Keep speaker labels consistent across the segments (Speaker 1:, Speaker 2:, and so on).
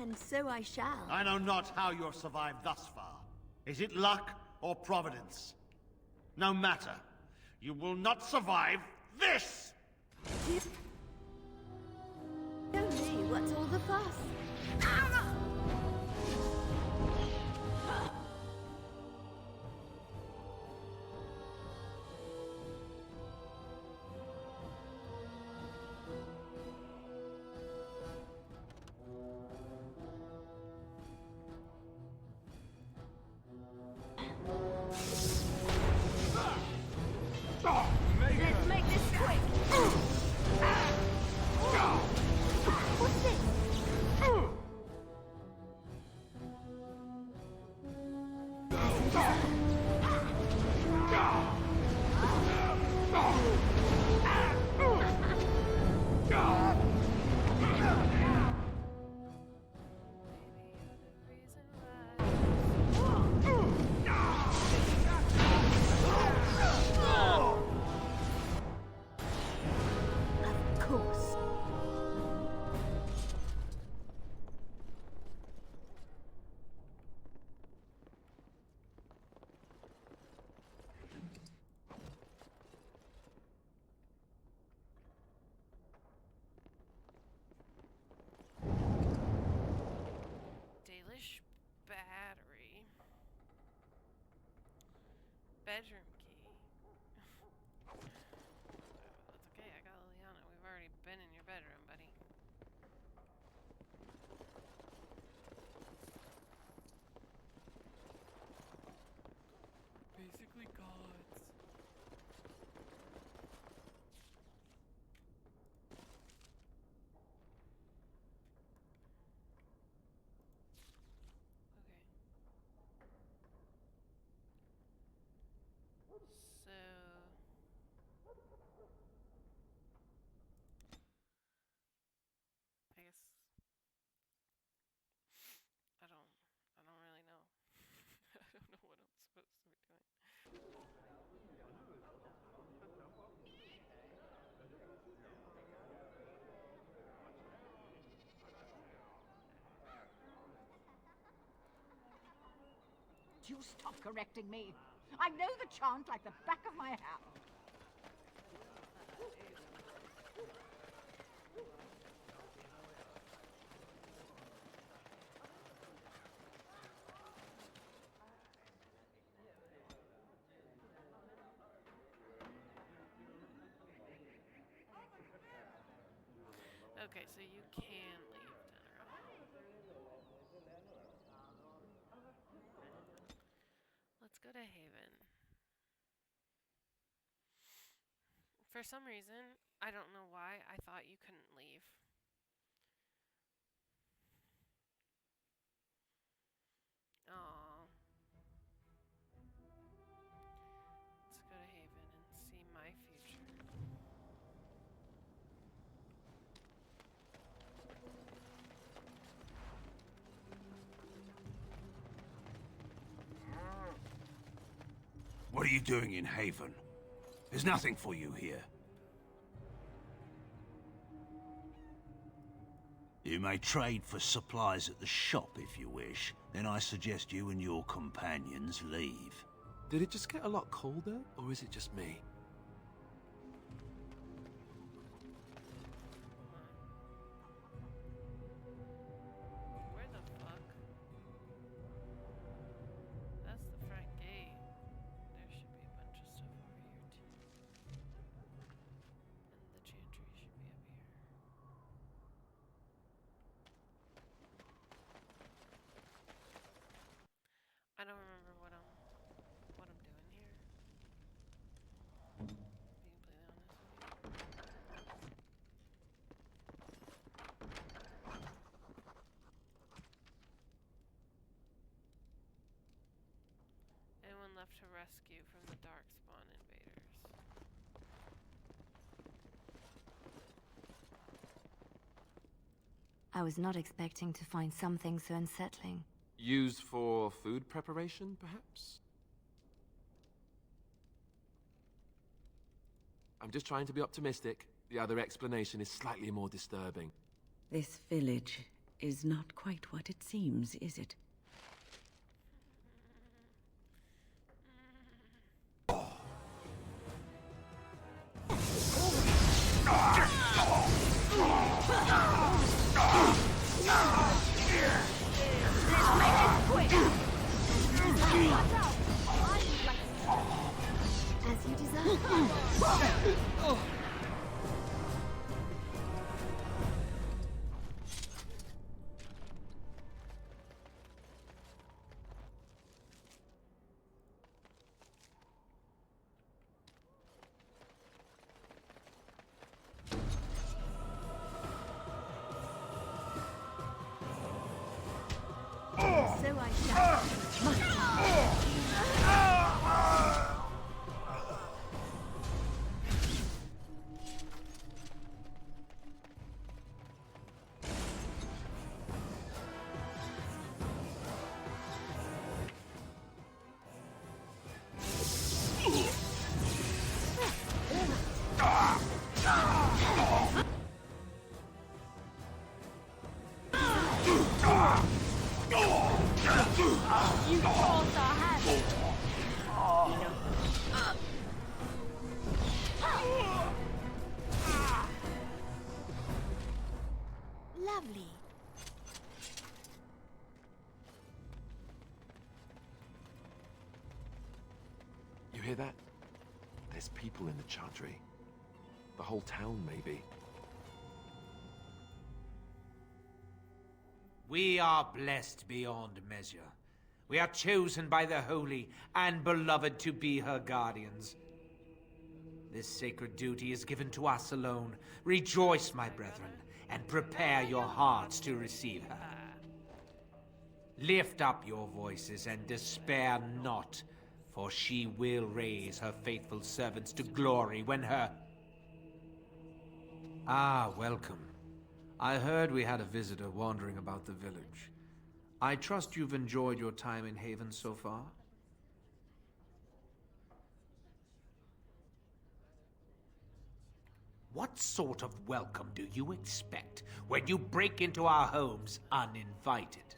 Speaker 1: And so I shall.
Speaker 2: I know not how you're survived thus far. Is it luck or providence? No matter. You will not survive this!
Speaker 1: Tell me, what's all the fuss? Let's make this quick! What's this? Of course.
Speaker 3: Dalish battery. Bedroom key. That's okay, I got Liliana. We've already been in your bedroom, buddy. Basically gods. Okay. So I guess I don't really know. I don't know what I'm supposed to be doing.
Speaker 4: Do you stop correcting me? I know the chant like the back of my hand.
Speaker 3: Okay, so you can leave Denner. Let's go to Haven. For some reason, I don't know why, I thought you couldn't leave. Aww. Let's go to Haven and see my future.
Speaker 5: What are you doing in Haven? There's nothing for you here. You may trade for supplies at the shop if you wish. Then I suggest you and your companions leave.
Speaker 6: Did it just get a lot colder, or is it just me?
Speaker 3: Where the fuck? That's the front gate. There should be a bunch of stuff over here too. And the chantry should be up here. I don't remember what I'm doing here. Being completely honest with you. Anyone left to rescue from the Darkspawn invaders?
Speaker 1: I was not expecting to find something so unsettling.
Speaker 6: Used for food preparation, perhaps? I'm just trying to be optimistic. The other explanation is slightly more disturbing.
Speaker 7: This village is not quite what it seems, is it?
Speaker 1: As you desire. So I shall. You forced our hand. Lovely.
Speaker 6: You hear that? There's people in the Chantry. The whole town, maybe.
Speaker 8: We are blessed beyond measure. We are chosen by the holy and beloved to be her guardians. This sacred duty is given to us alone. Rejoice, my brethren, and prepare your hearts to receive her. Lift up your voices and despair not, for she will raise her faithful servants to glory when her... Ah, welcome. I heard we had a visitor wandering about the village. I trust you've enjoyed your time in Haven so far? What sort of welcome do you expect when you break into our homes uninvited?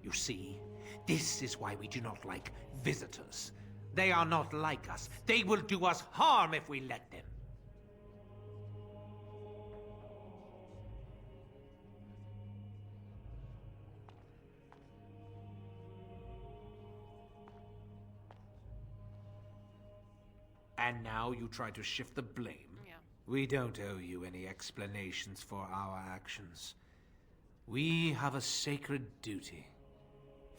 Speaker 8: You see, this is why we do not like visitors. They are not like us. They will do us harm if we let them. And now you try to shift the blame?
Speaker 3: Yeah.
Speaker 8: We don't owe you any explanations for our actions. We have a sacred duty.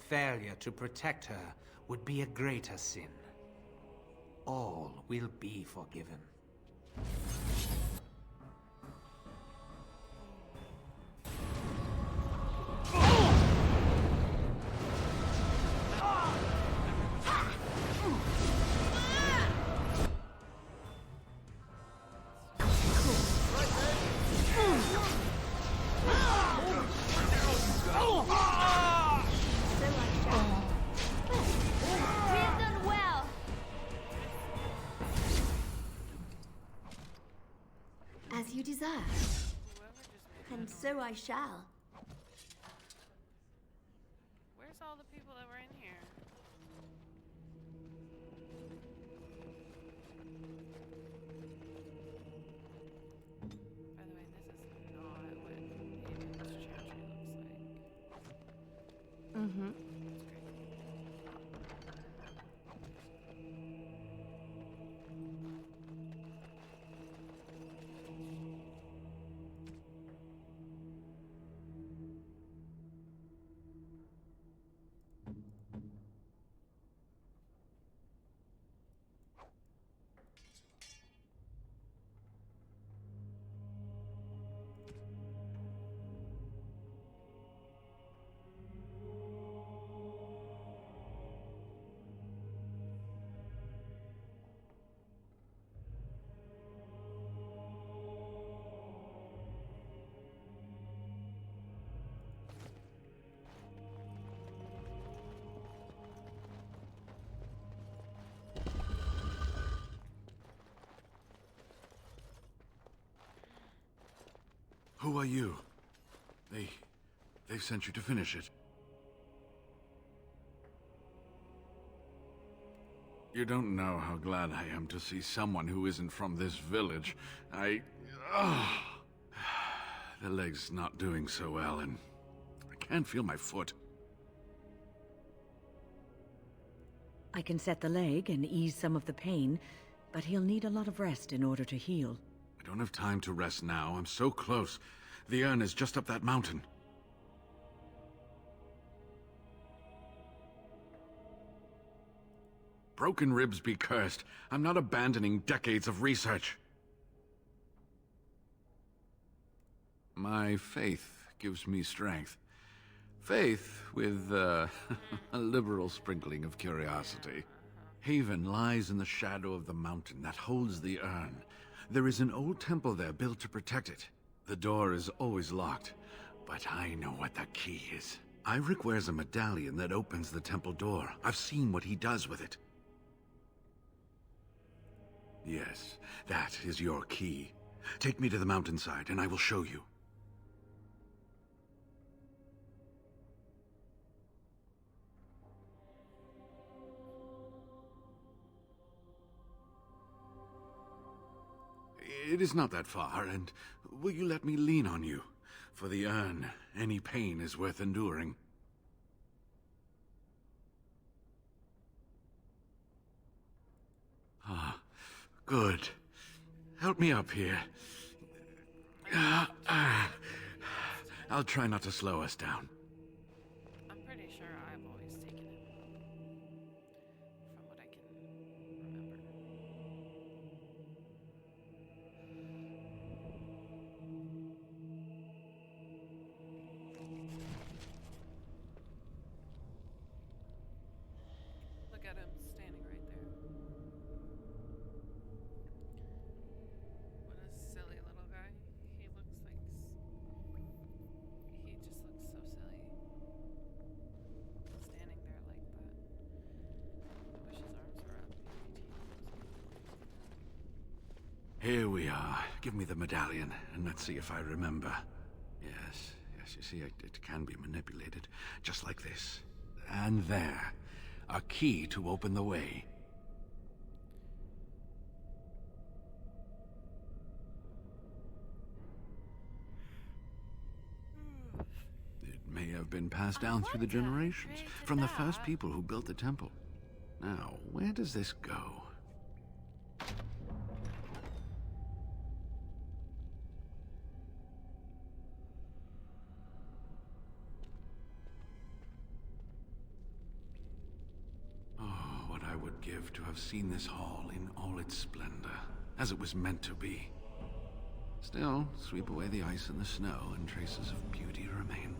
Speaker 8: Failure to protect her would be a greater sin. All will be forgiven.
Speaker 1: We have done well. As you desire.
Speaker 3: Whoever just made
Speaker 1: And
Speaker 3: that
Speaker 1: so I shall.
Speaker 3: Where's all the people that were in here? By the way, this is not what Haven's Chantry looks like.
Speaker 1: Mm-hmm.
Speaker 3: It's crazy.
Speaker 6: Who are you?
Speaker 9: They sent you to finish it. You don't know how glad I am to see someone who isn't from this village. The leg's not doing so well, and I can't feel my foot.
Speaker 7: I can set the leg and ease some of the pain, but he'll need a lot of rest in order to heal.
Speaker 9: I don't have time to rest now. I'm so close. The urn is just up that mountain. Broken ribs be cursed. I'm not abandoning decades of research. My faith gives me strength. Faith with a liberal sprinkling of curiosity. Haven lies in the shadow of the mountain that holds the urn. There is an old temple there built to protect it. The door is always locked, but I know what the key is. Ivric wears a medallion that opens the temple door. I've seen what he does with it. Yes, that is your key. Take me to the mountainside, and I will show you. It is not that far, and will you let me lean on you? For the urn, any pain is worth enduring. Ah, good. Help me up here. I'll try not to slow us down.
Speaker 3: I'm pretty sure I've always taken it. From what I can remember. Look at him standing right there. What a silly little guy. He looks like... He just looks so silly. Standing there like that. I wish his arms were up.
Speaker 9: Here we are. Give me the medallion, and let's see if I remember. Yes, you see, it can be manipulated. Just like this. And there. A key to open the way. It may have been passed down through the generations, from the first people who built the temple. Now, where does this go? Oh, what I would give to have seen this hall in all its splendor, as it was meant to be. Still, sweep away the ice and the snow, and traces of beauty remain.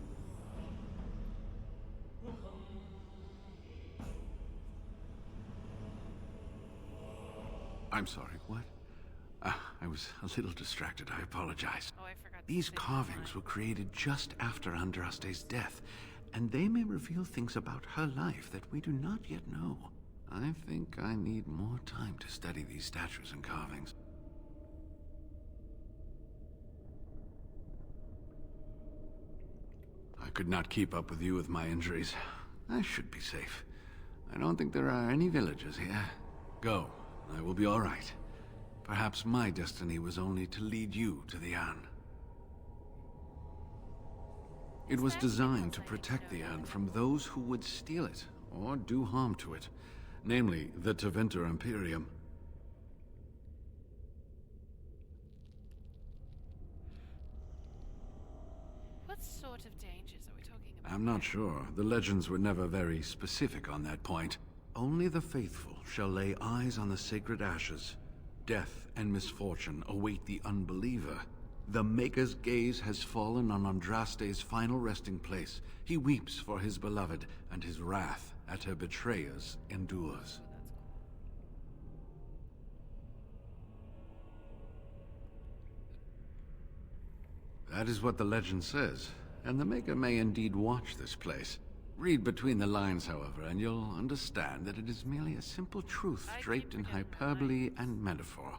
Speaker 9: I'm sorry, what? I was a little distracted, I apologize.
Speaker 3: Oh, I forgot.
Speaker 9: These carvings were created just after Andraste's death, and they may reveal things about her life that we do not yet know. I think I need more time to study these statues and carvings. I could not keep up with you with my injuries. I should be safe. I don't think there are any villagers here. Go. I will be all right. Perhaps my destiny was only to lead you to the urn. It was designed to protect the urn from those who would steal it or do harm to it, namely the Tevinter Imperium.
Speaker 3: What sort of dangers are we talking about?
Speaker 9: I'm not sure. The legends were never very specific on that point. Only the faithful shall lay eyes on the sacred ashes. Death and misfortune await the unbeliever. The Maker's gaze has fallen on Andraste's final resting place. He weeps for his beloved, and his wrath at her betrayers endures. That is what the legend says, and the Maker may indeed watch this place. Read between the lines, however, and you'll understand that it is merely a simple truth draped in hyperbole and metaphor.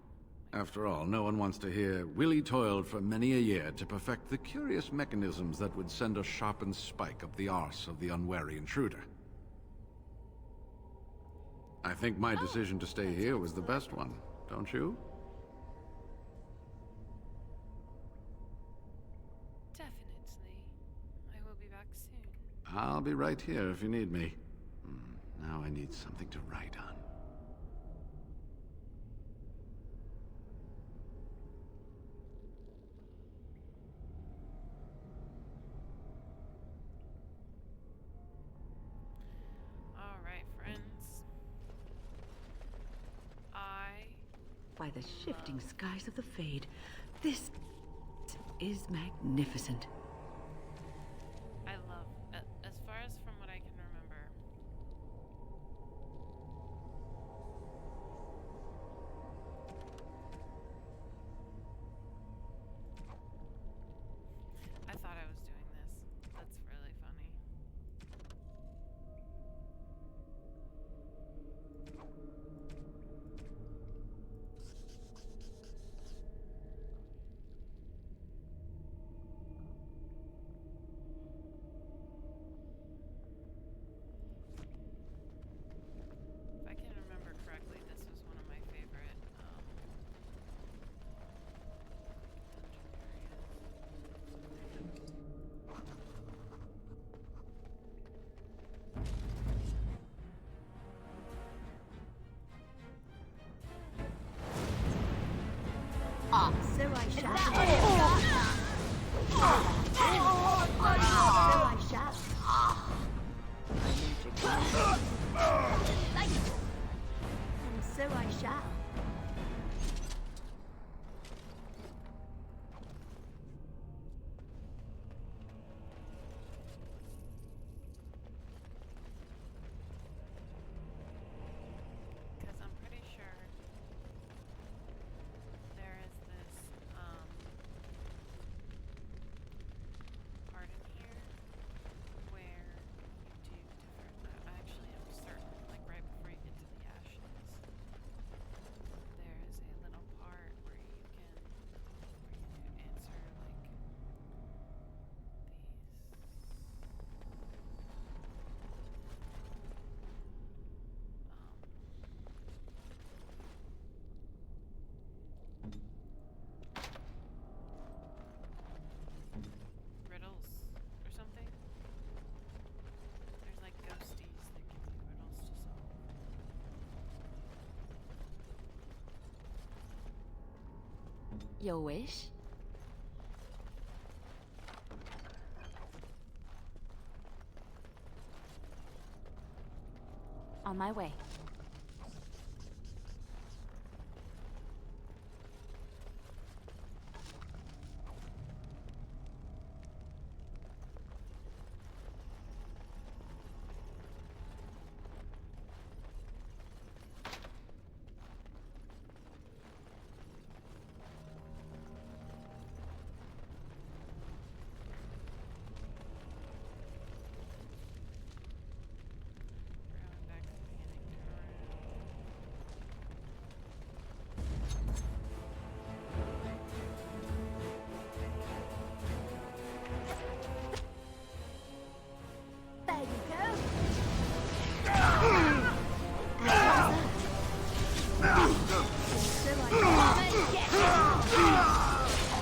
Speaker 9: After all, no one wants to hear Willie toiled for many a year to perfect the curious mechanisms that would send a sharpened spike up the arse of the unwary intruder. I think my decision to stay here was the best one, don't you?
Speaker 3: Definitely. I will be back soon.
Speaker 9: I'll be right here if you need me. Now I need something to write on.
Speaker 3: Alright, friends.
Speaker 7: By the shifting skies of the Fade, this is magnificent.
Speaker 3: I love, as far as from what I can remember, I thought I was doing this. That's really funny. If I can remember correctly, this was one of my favorite dungeon areas.
Speaker 1: So I shall. So I shall. And so I shall.
Speaker 3: Because I'm pretty sure there is this part in here where you do different. Actually, I'm certain, like right before you get to the ashes, there is a little part where you can answer like these. Riddles or something. There's like ghosties that give you riddles to solve.
Speaker 1: Your wish? On my way.
Speaker 3: We're going back to the beginning.
Speaker 1: There you go.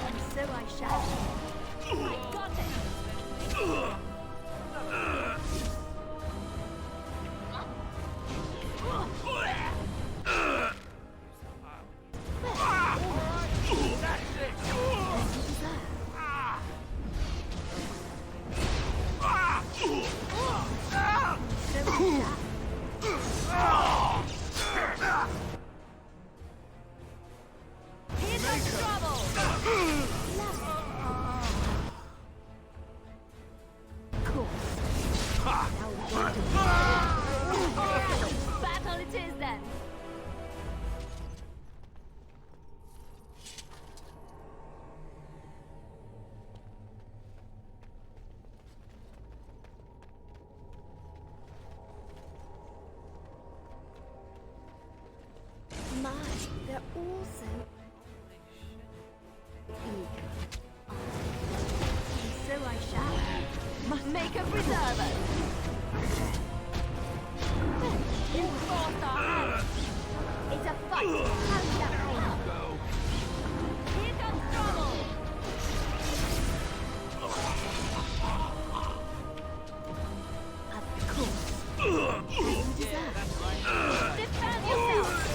Speaker 1: And so I shall. I got it.
Speaker 3: You're so hot.
Speaker 1: Here's some trouble. Cool. Now we're going to battle it is then. My, they're all so And so I shall. Must make a preserver. You forced our hand. It's a fight. How's that pain? Here comes trouble. Of course. Defend yourself.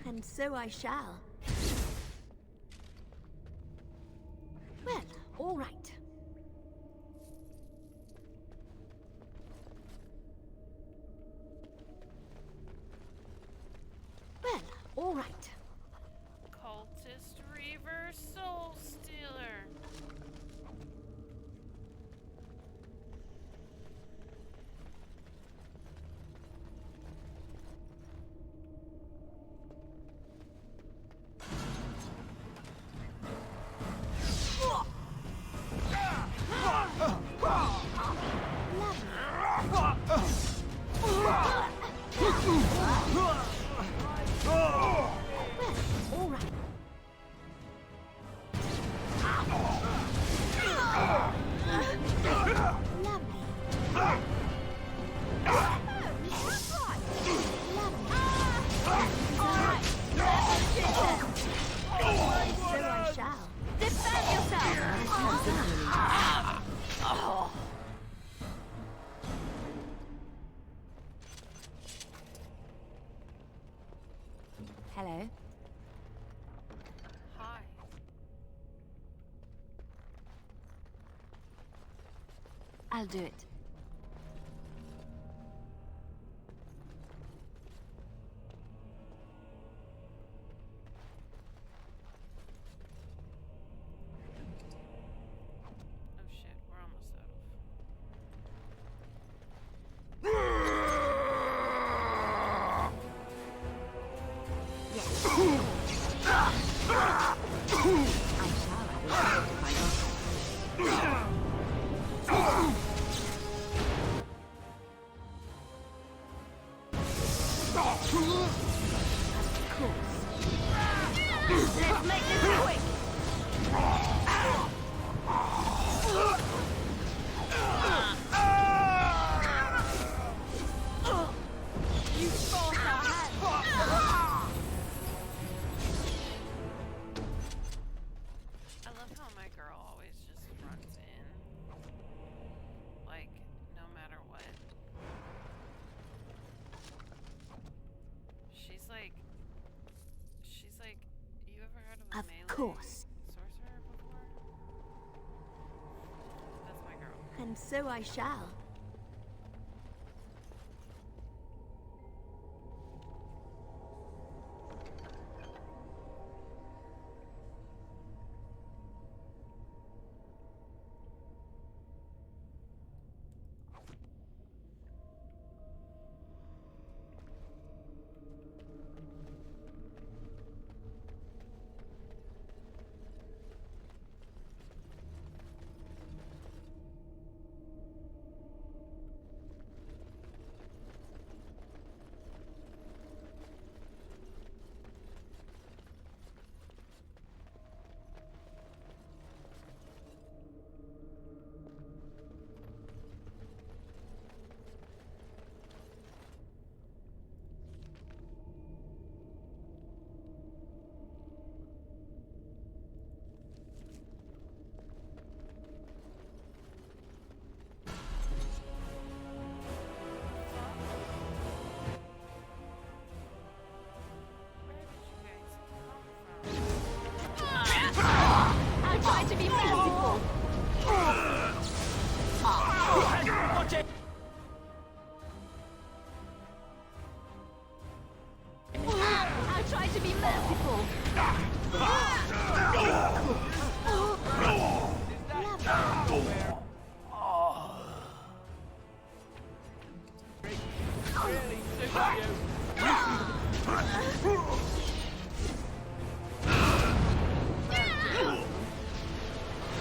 Speaker 1: And so I shall. Well, all right. Well, all right.
Speaker 3: Cultist Reaver Soul Stealer.
Speaker 1: All right. Lovely. So I shall. Defend yourself! Hello.
Speaker 3: Hi.
Speaker 1: I'll do it.
Speaker 3: Oh shit, we're almost out of.
Speaker 1: Let's make this quick! You forced our hand!
Speaker 3: I love how my girl always just runs in. Like, no matter what. She's like, you ever heard of a
Speaker 1: Of
Speaker 3: melee
Speaker 1: course.
Speaker 3: sorcerer before? That's my girl.
Speaker 1: And so I shall.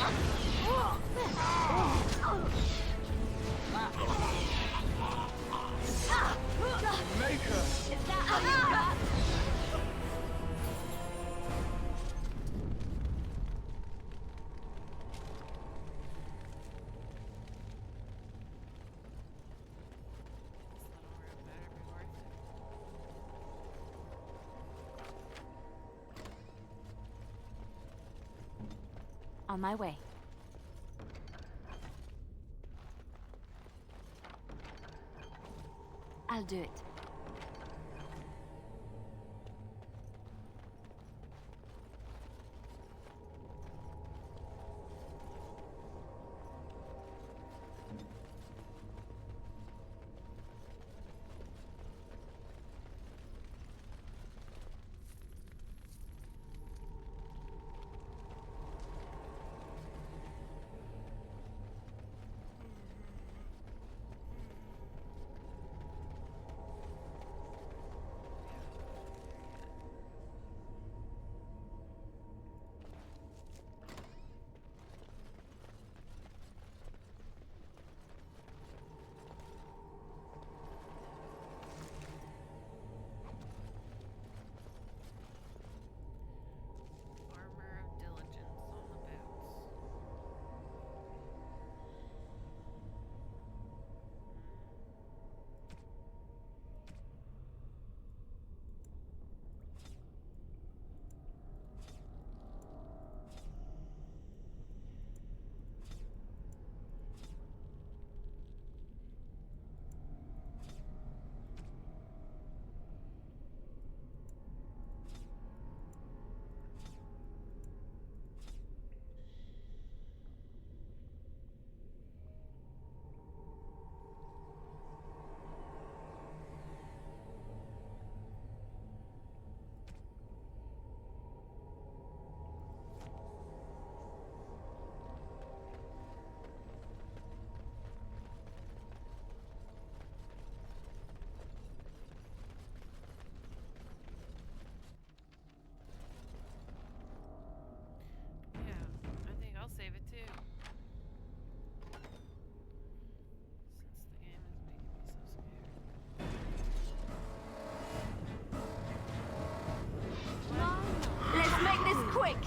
Speaker 3: This little room better be worth it.
Speaker 1: On my way. I'll do it. Armor of diligence on the boots. Yeah, I think I'll save it too. Since the game is making me so scared. Let's make this quick!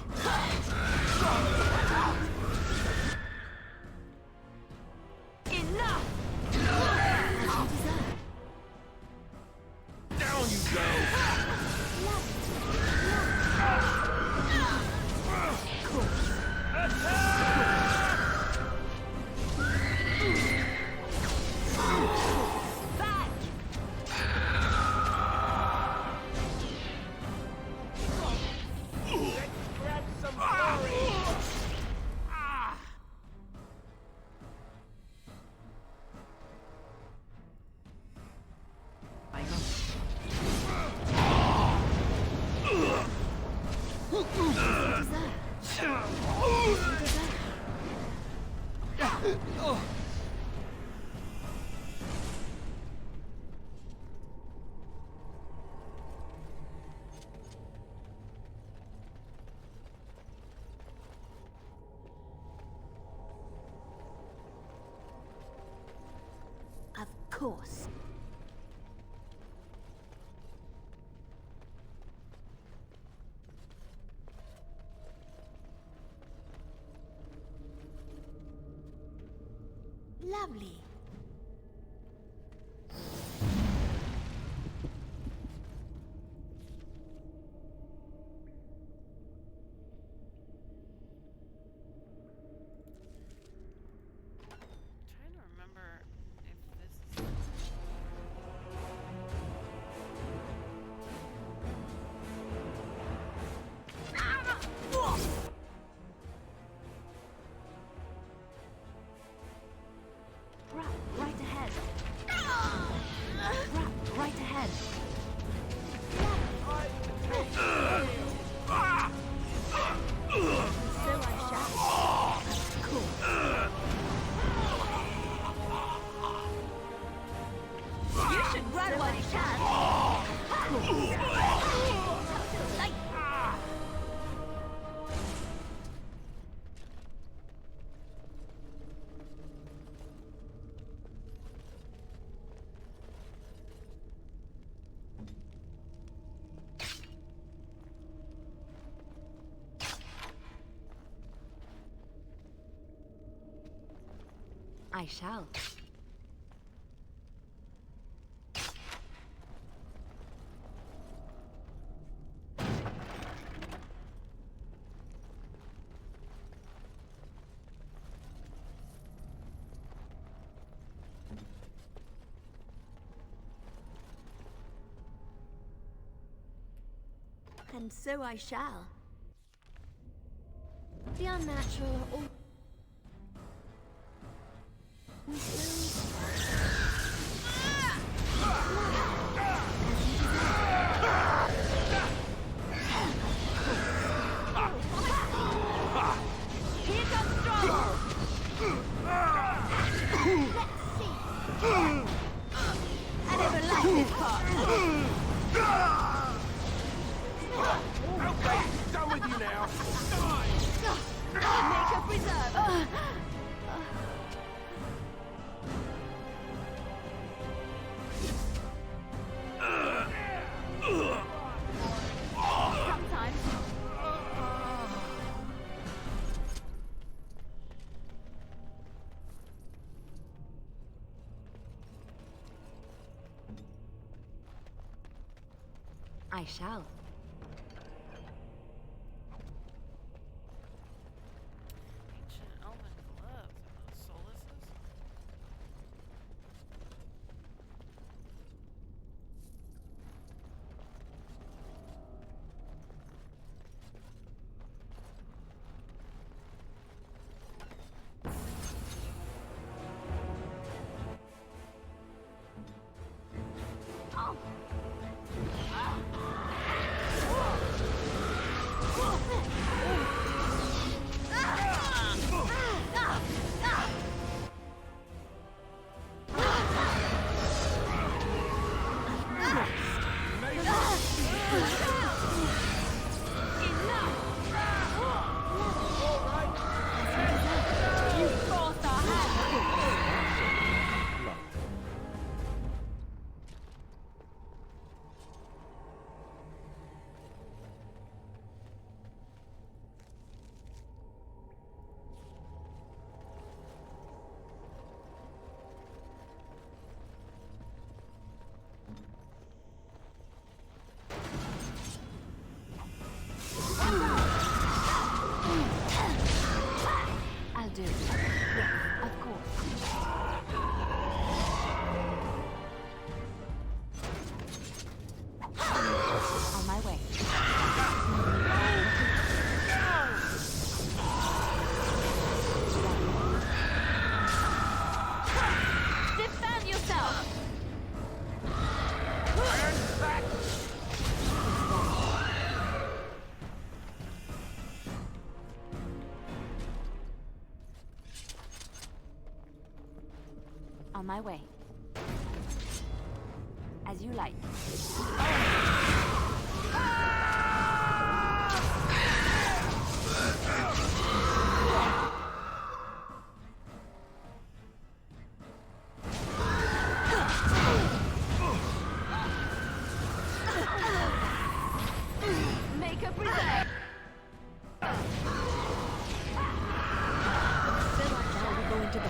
Speaker 1: Enough!
Speaker 6: Down you go!
Speaker 1: Back!
Speaker 6: Grab some glory!
Speaker 1: Of course. Lovely.
Speaker 3: Trying to remember if this is
Speaker 1: Right.
Speaker 7: I shall.
Speaker 1: And so I shall. The unnatural or... Here comes trouble! Let's see. I never liked this part.
Speaker 6: Okay, done with you now.
Speaker 1: Make a preserve. Sometimes.
Speaker 7: I shall.
Speaker 3: Ancient elven gloves. Are those Solaces?
Speaker 1: You forced our hand.
Speaker 7: I'll do it. Yes, of course. On my way.
Speaker 1: Defend yourself.
Speaker 7: On my way. As you like.
Speaker 1: Make a preserve.
Speaker 7: Shall we go into the...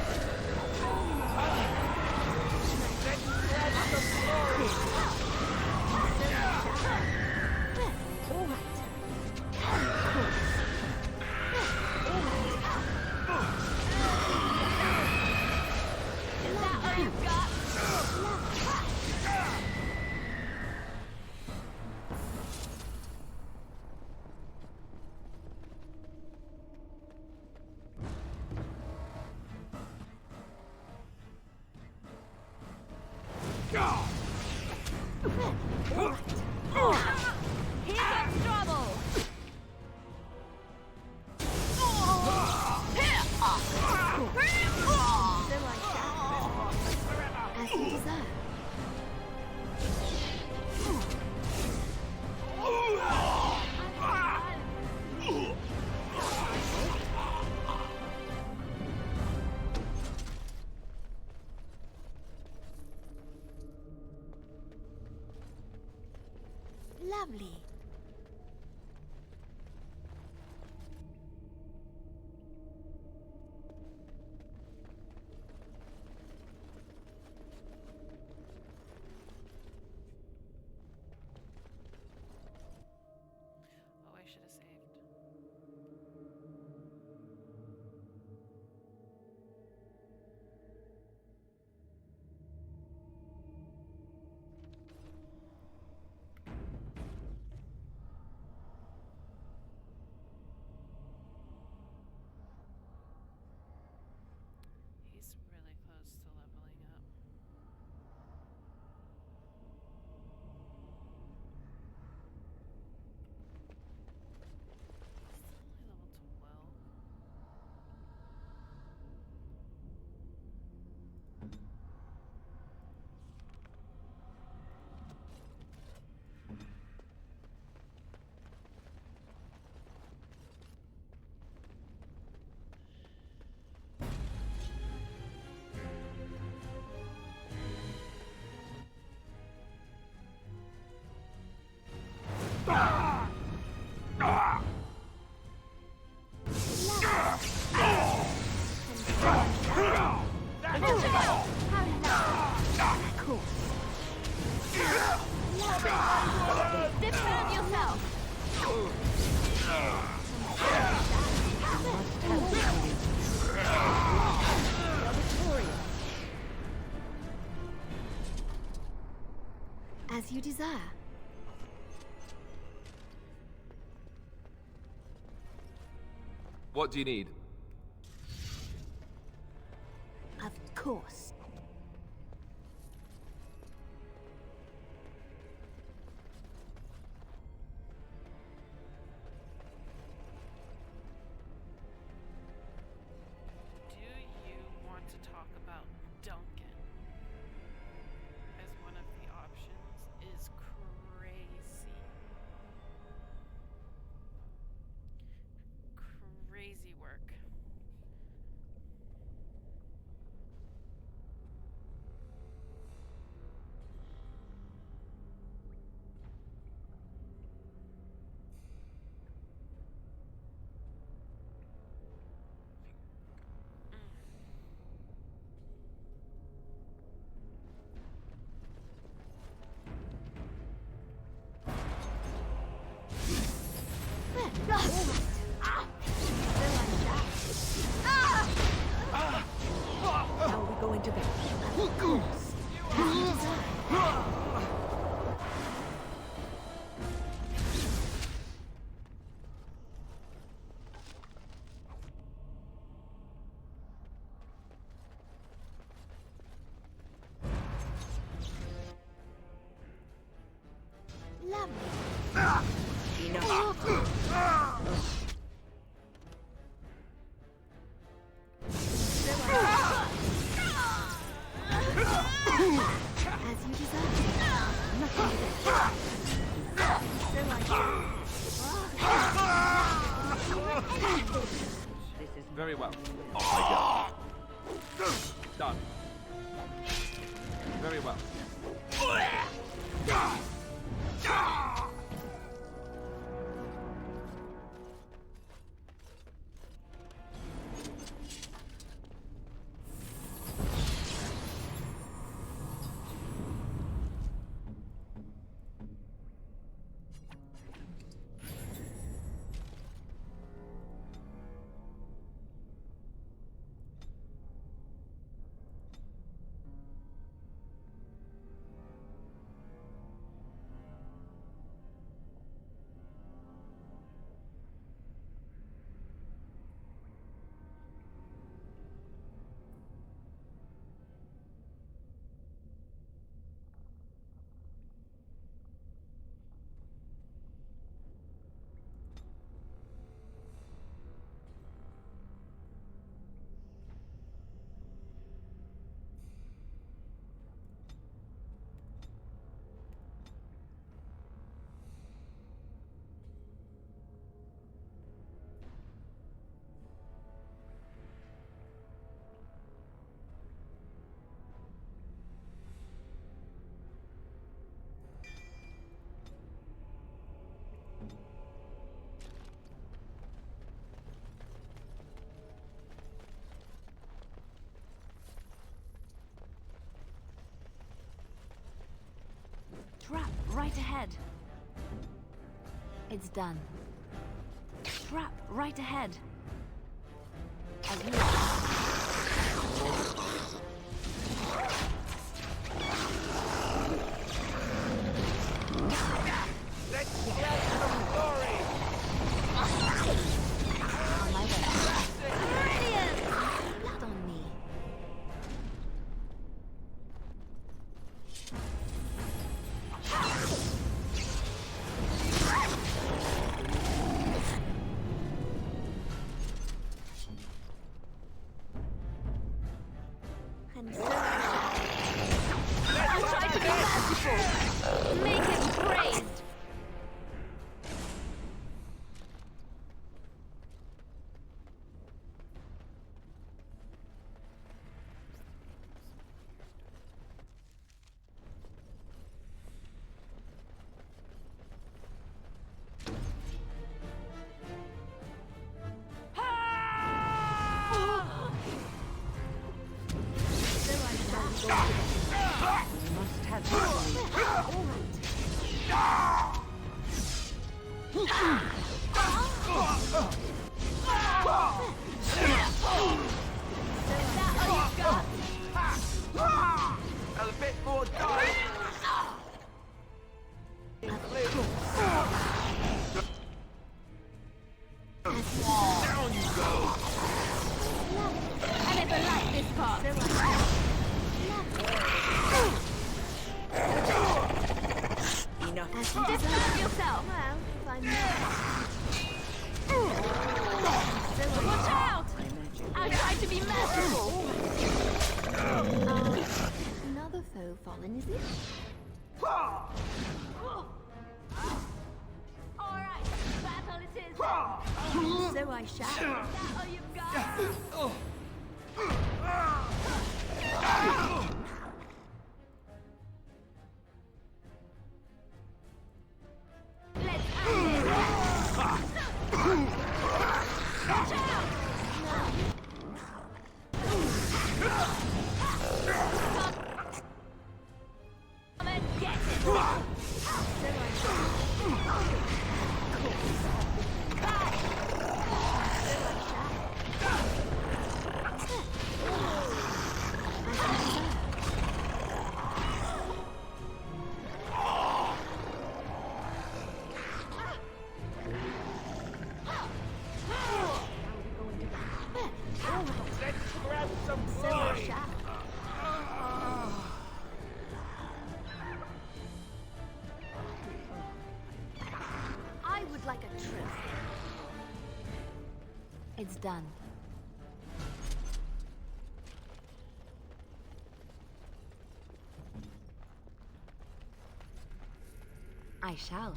Speaker 1: All right. Is that all you've got? Here comes trouble. So I shall. As you deserve. Lovely. Cool. Defend yourself. As you desire.
Speaker 6: What do you need?
Speaker 1: Of course.
Speaker 3: Do you want to talk about Duncan? As one of the options is crazy. Crazy work.
Speaker 7: Now we go into bed.
Speaker 1: Of course. As you desire. Lovely.
Speaker 7: Enough.
Speaker 1: As you desire.
Speaker 7: This is
Speaker 6: Very well. I go. Done. Very well.
Speaker 1: Trap right ahead. It's done. Trap right ahead. As you on my way. Brilliant! Blood on me.
Speaker 7: Must have history.
Speaker 8: A bit more dice. Down you go.
Speaker 1: I never liked this part.
Speaker 7: Enough.
Speaker 1: Defend yourself. Well, if I'm not. Watch out! I'll try to be merciful. Another foe fallen, is it? Alright, battle it is. So I shall. Is that all you've got? Let's end it. Watch out! Come and get it! I would like a trophy. It's done. I shall.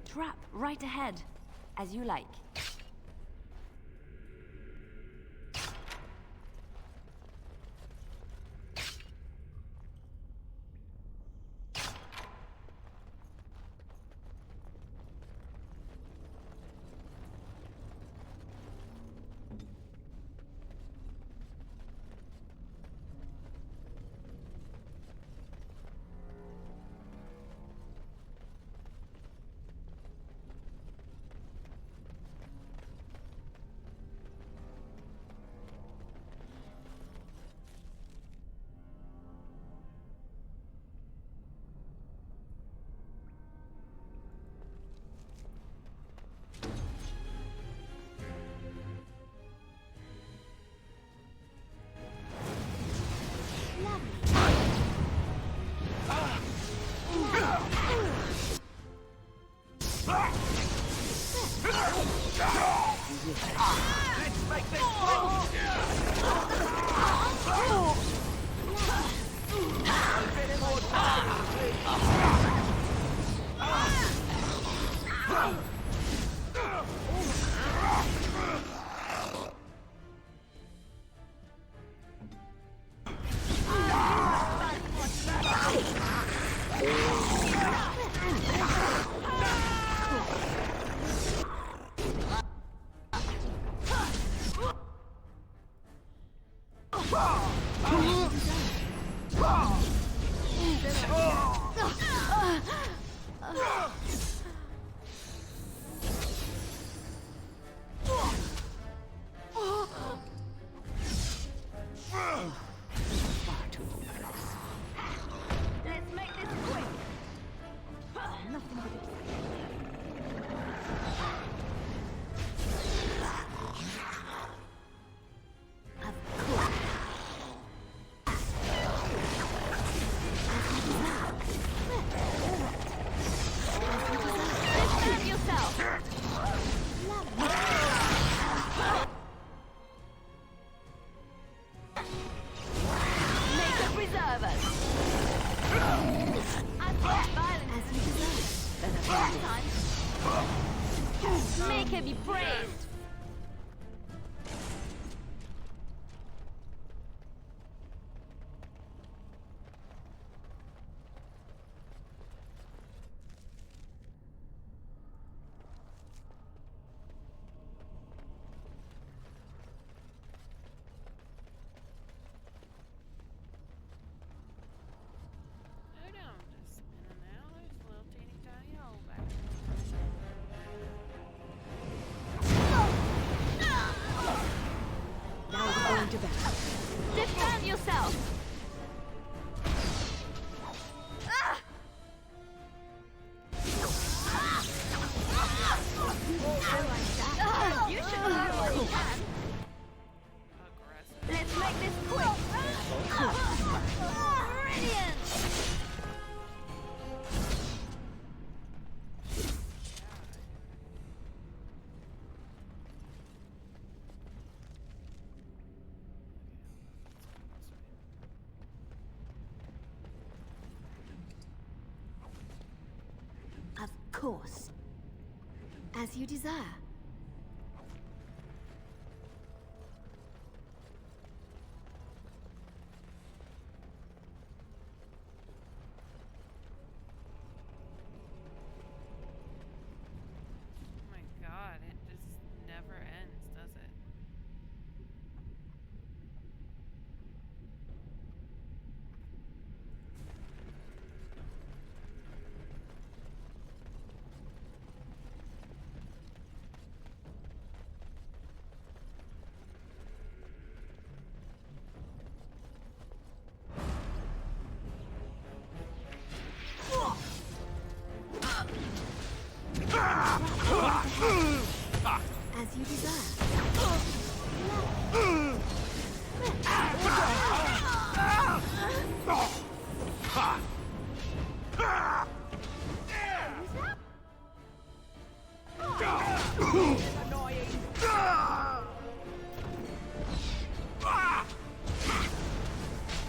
Speaker 1: Trap right ahead, as you like.
Speaker 8: Let's make this quick. A bit more time.
Speaker 1: Let's make this quick. Nothing but defend yourself. Make a preserve us. I've got violence as you deserve. Time. Make her be praised. yourself! You should know what you can.
Speaker 3: Aggressive.
Speaker 1: Let's make this quick. Brilliant! Of course. As you desire.
Speaker 3: Oh my god, it just never ends, does it?
Speaker 1: As you desire.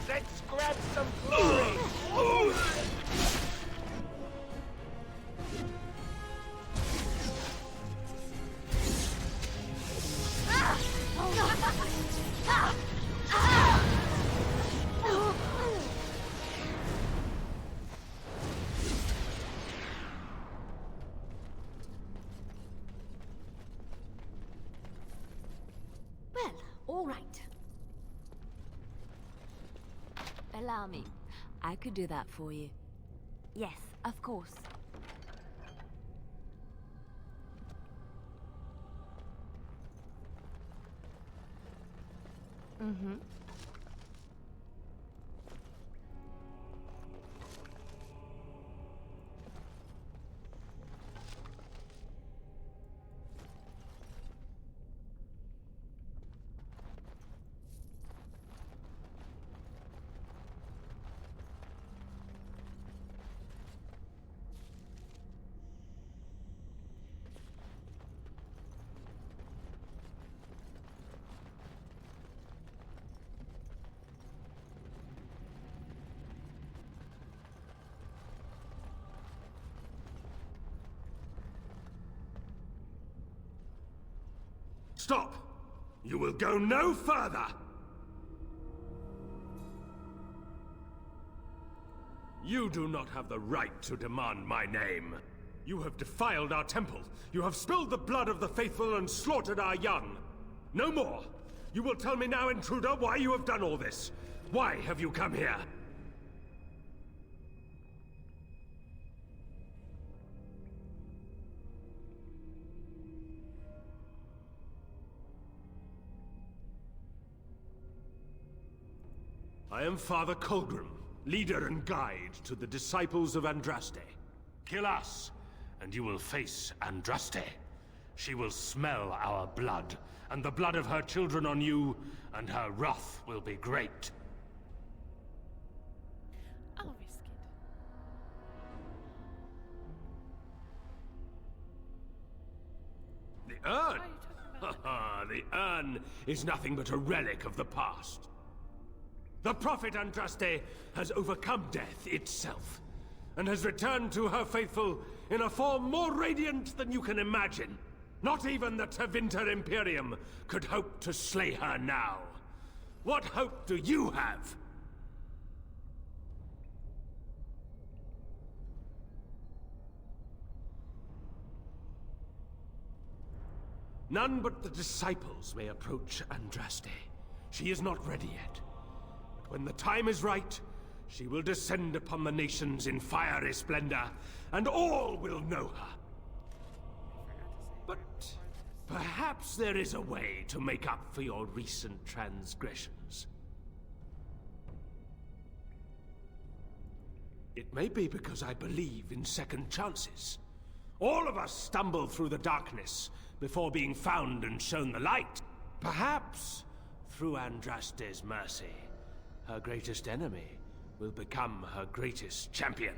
Speaker 6: Let's grab some glory!
Speaker 1: Well, all right. Allow me. I could do that for you. Yes, of course. Mm-hmm.
Speaker 10: Stop! You will go no further! You do not have the right to demand my name. You have defiled our temple. You have spilled the blood of the faithful and slaughtered our young. No more! You will tell me now, intruder, why you have done all this. Why have you come here? I am Father Colgrim, leader and guide to the disciples of Andraste. Kill us, and you will face Andraste. She will smell our blood, and the blood of her children on you, and her wrath will be great.
Speaker 3: I'll risk it.
Speaker 10: The urn?
Speaker 3: Why are you talking about
Speaker 10: Haha, the urn is nothing but a relic of the past. The prophet Andraste has overcome death itself, and has returned to her faithful in a form more radiant than you can imagine. Not even the Tevinter Imperium could hope to slay her now. What hope do you have? None but the disciples may approach Andraste. She is not ready yet. But when the time is right, she will descend upon the nations in fiery splendor, and all will know her. But perhaps there is a way to make up for your recent transgressions. It may be because I believe in second chances. All of us stumble through the darkness before being found and shown the light. Perhaps, through Andraste's mercy, her greatest enemy will become her greatest champion.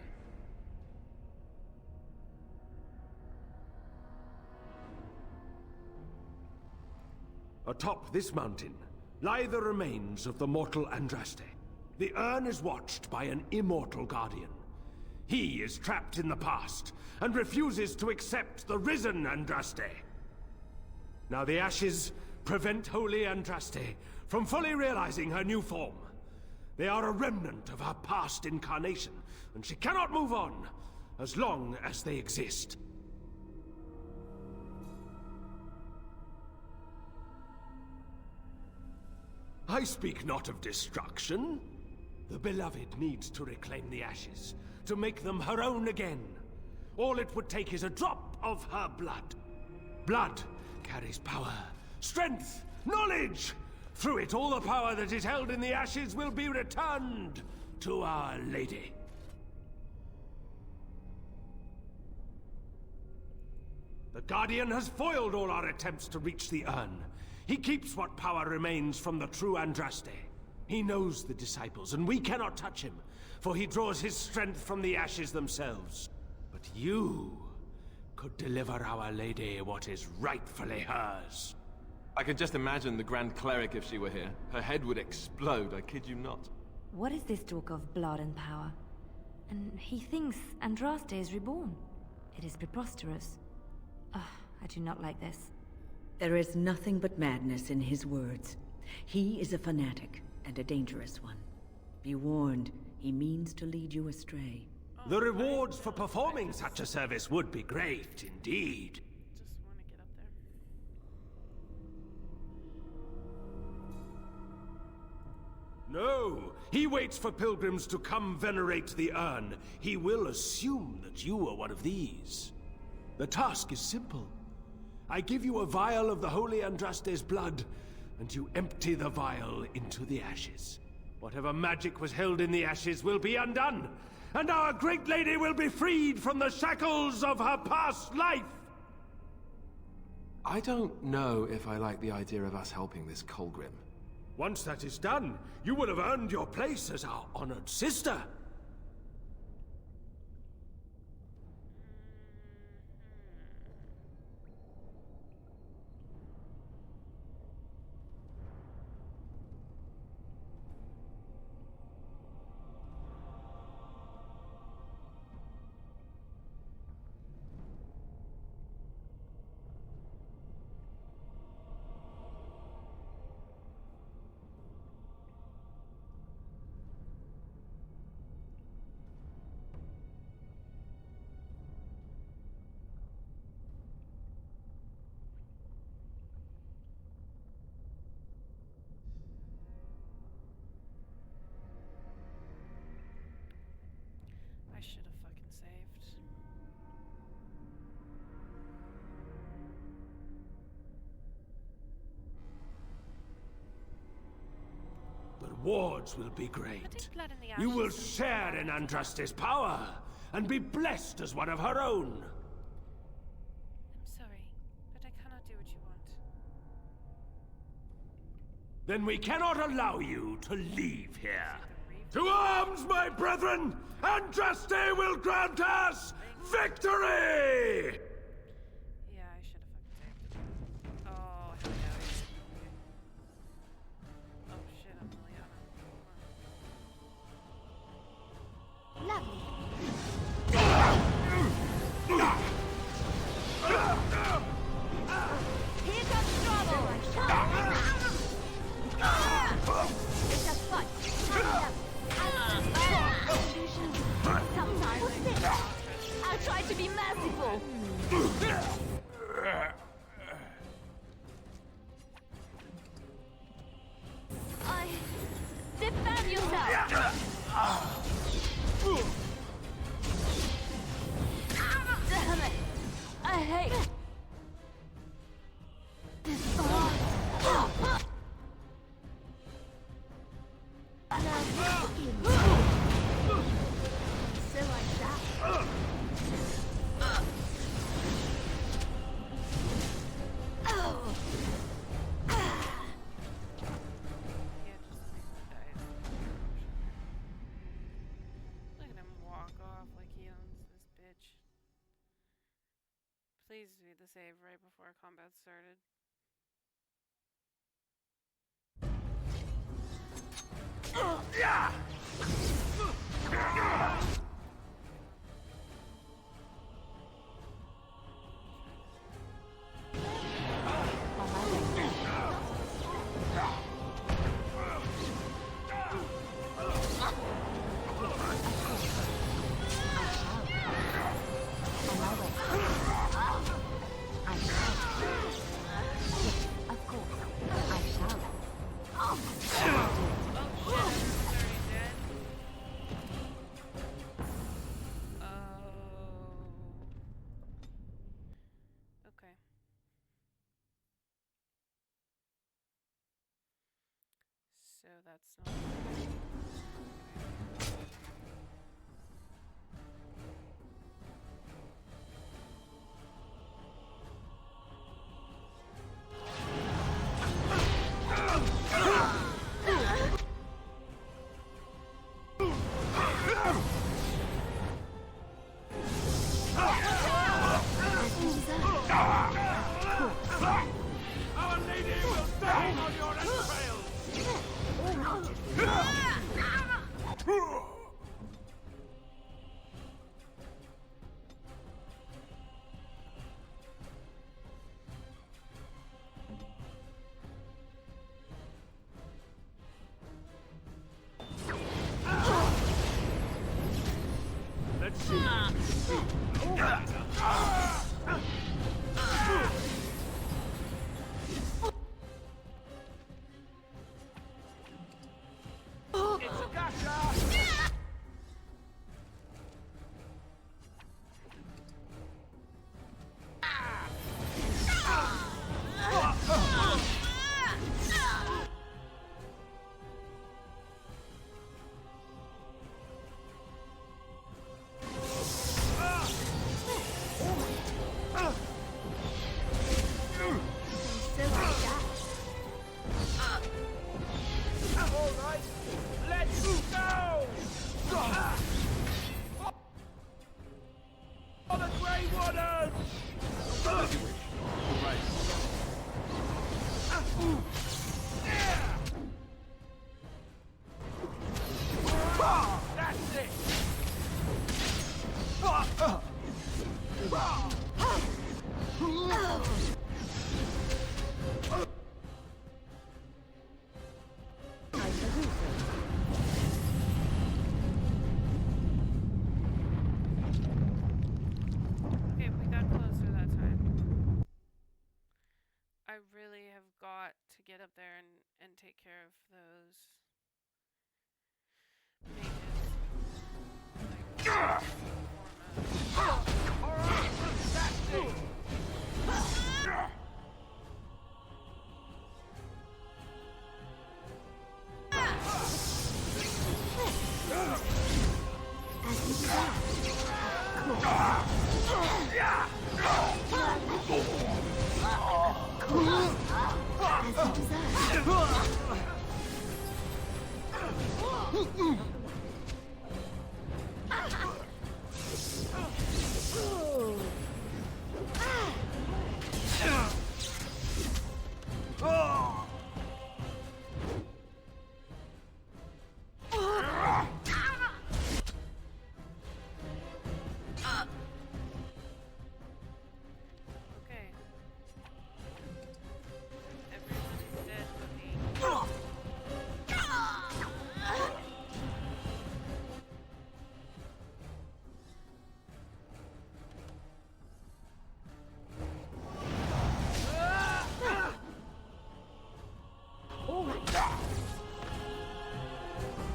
Speaker 10: Atop this mountain lie the remains of the mortal Andraste. The urn is watched by an immortal guardian. He is trapped in the past and refuses to accept the risen Andraste. Now the ashes prevent Holy Andraste from fully realizing her new form. They are a remnant of her past incarnation, and she cannot move on as long as they exist. I speak not of destruction. The Beloved needs to reclaim the ashes, to make them her own again. All it would take is a drop of her blood. Blood carries power, strength, knowledge! Through it, all the power that is held in the ashes will be returned to Our Lady. The Guardian has foiled all our attempts to reach the urn. He keeps what power remains from the true Andraste. He knows the disciples, and we cannot touch him, for he draws his strength from the ashes themselves. But you could deliver Our Lady what is rightfully hers.
Speaker 6: I could just imagine the Grand Cleric if she were here. Her head would explode, I kid you not.
Speaker 1: What is this talk of blood and power? And he thinks Andraste is reborn. It is preposterous. I do not like this.
Speaker 7: There is nothing but madness in his words. He is a fanatic, and a dangerous one. Be warned, he means to lead you astray.
Speaker 10: The rewards for performing such a service would be great, indeed.
Speaker 3: Just want to get up there.
Speaker 10: No! He waits for pilgrims to come venerate the urn. He will assume that you are one of these. The task is simple. I give you a vial of the Holy Andraste's blood, and you empty the vial into the ashes. Whatever magic was held in the ashes will be undone, and our great lady will be freed from the shackles of her past life!
Speaker 6: I don't know if I like the idea of us helping this Colgrim.
Speaker 10: Once that is done, you will have earned your place as our honored sister.
Speaker 3: I should have fucking saved.
Speaker 10: The rewards will be
Speaker 3: I
Speaker 10: great.
Speaker 3: think blood in the
Speaker 10: You will
Speaker 3: ashes is
Speaker 10: share in Andraste's power, and be blessed as one of her own.
Speaker 3: I'm sorry, but I cannot do what you want.
Speaker 10: Then we cannot allow you to leave here. To arms, my brethren! Andraste will grant us victory!
Speaker 3: Yeah, I should have fucking saved it. Oh, hell yeah. Oh shit, I'm Liliana.
Speaker 1: Lovely. Here comes trouble! It's a fight. Sometimes. What's this? I'll try to be merciful. Defend yourself! Damn it! I hate this part. So
Speaker 3: Please be the save right before combat started. Okay. So that's not
Speaker 10: Our Lady will die on your entrails! Let's see. It's a gotcha! All right, let's go! For the Grey Waters! That's it!
Speaker 3: okay, we got closer that time. I really have got to get up there and take care of those mages. Like,
Speaker 10: Alright, that's it!
Speaker 3: okay. Everyone's dead but me.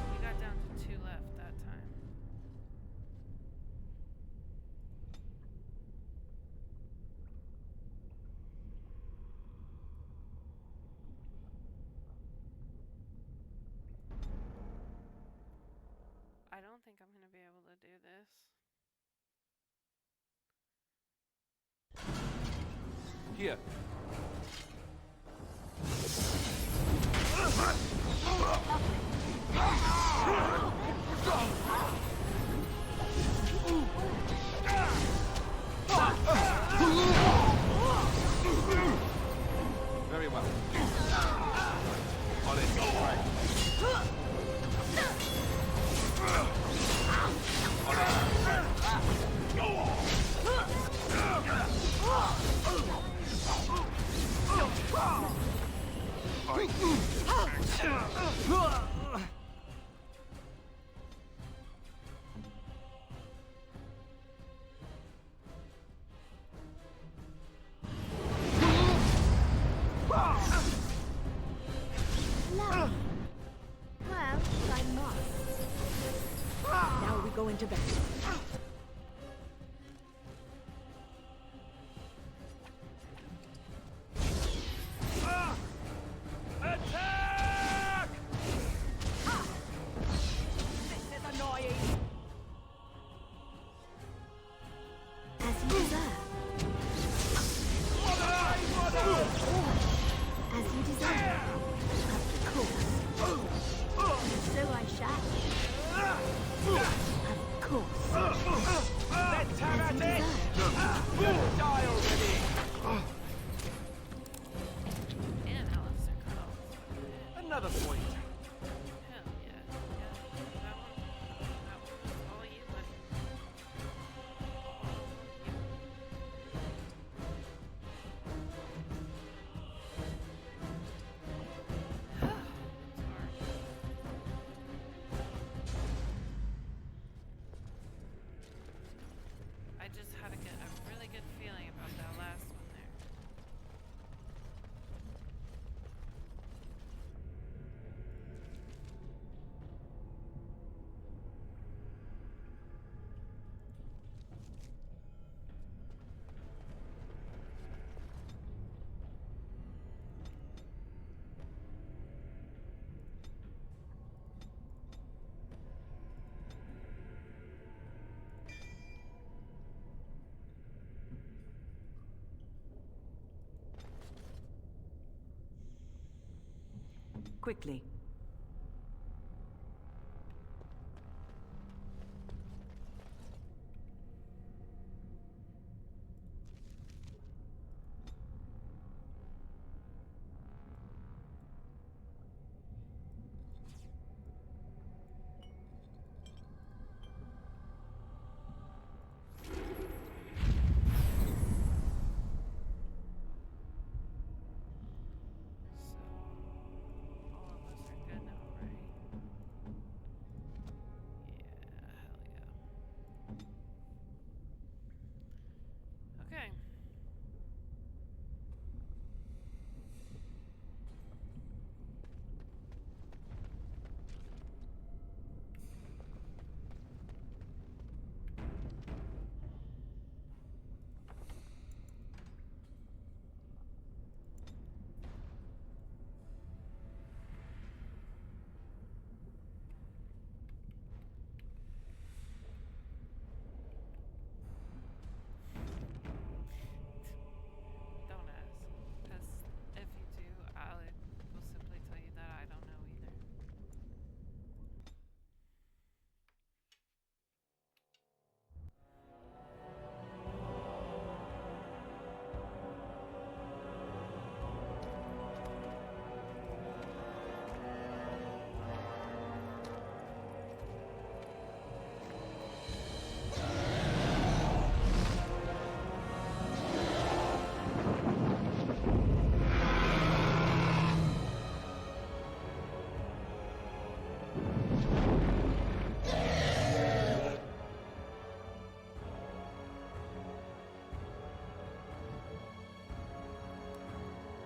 Speaker 3: We got down to 2 left that time. I don't think I'm gonna be able to do this.
Speaker 6: Here.
Speaker 7: Go into battle.
Speaker 10: Attack!
Speaker 4: This is annoying.
Speaker 1: As you desire. As you desire. Of course. So I shall. Of course.
Speaker 10: Let's have
Speaker 1: As
Speaker 10: at
Speaker 1: you
Speaker 10: it!
Speaker 1: desire.
Speaker 10: Die already!
Speaker 3: And Alistair cut off.
Speaker 10: Another point.
Speaker 3: Hell yeah. Yeah. That one was all you, buddy. All you. I just had a really good feeling about that last one there.
Speaker 7: Quickly.
Speaker 3: So, all of us are good now, right? Yeah, hell yeah. Okay. Don't ask, because if you do, I will simply tell you that I don't know either.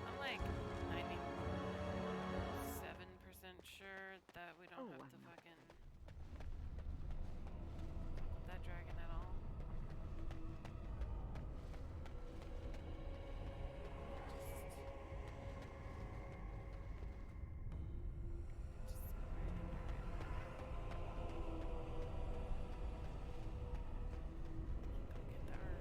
Speaker 3: I'm like 97% sure that we don't have to fucking with that dragon at all. Go get the urn.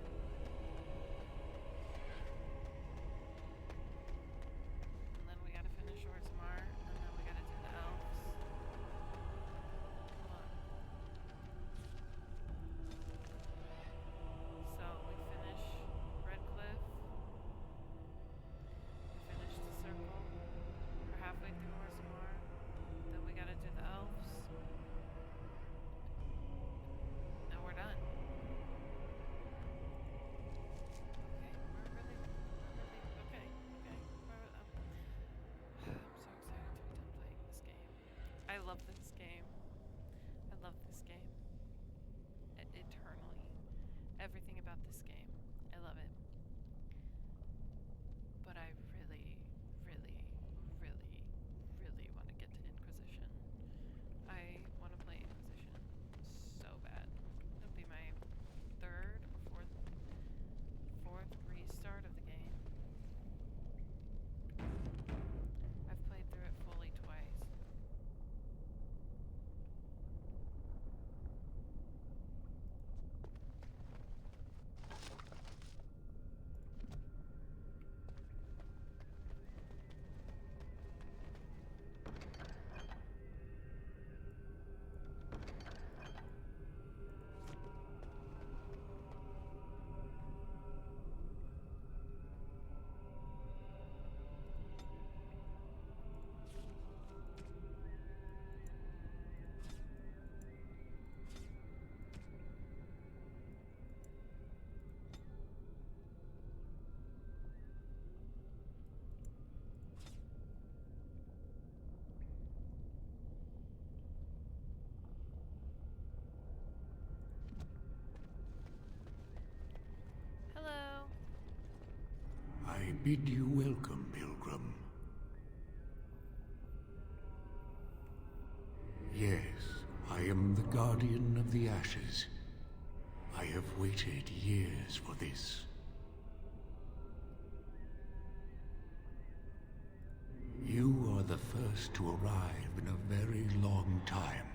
Speaker 3: And then we gotta finish Orzammar, and then we gotta do the elves. Come on. So we finish Redcliffe. We finish the circle. We're halfway through Orzammar. Then we gotta do the elves. And we're done. Okay, we're really, okay. I'm so excited to be done playing this game. I love this game. I love this game. Eternally. Everything about this game. I love it. But I really, really, really, really want to get to Inquisition. I want to play Inquisition so bad.
Speaker 11: bid you welcome, pilgrim. Yes, I am the Guardian of the Ashes. I have waited years for this. You are the first to arrive in a very long time.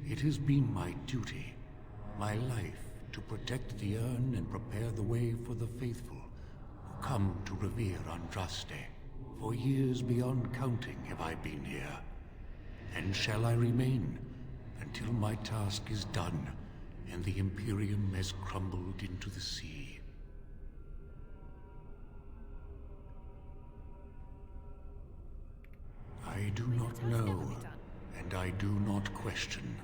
Speaker 11: It has been my duty, my life, to protect the urn and prepare the way for the faithful who come to revere Andraste. For years beyond counting have I been here, and shall I remain until my task is done and the Imperium has crumbled into the sea. I do not know, and I do not question.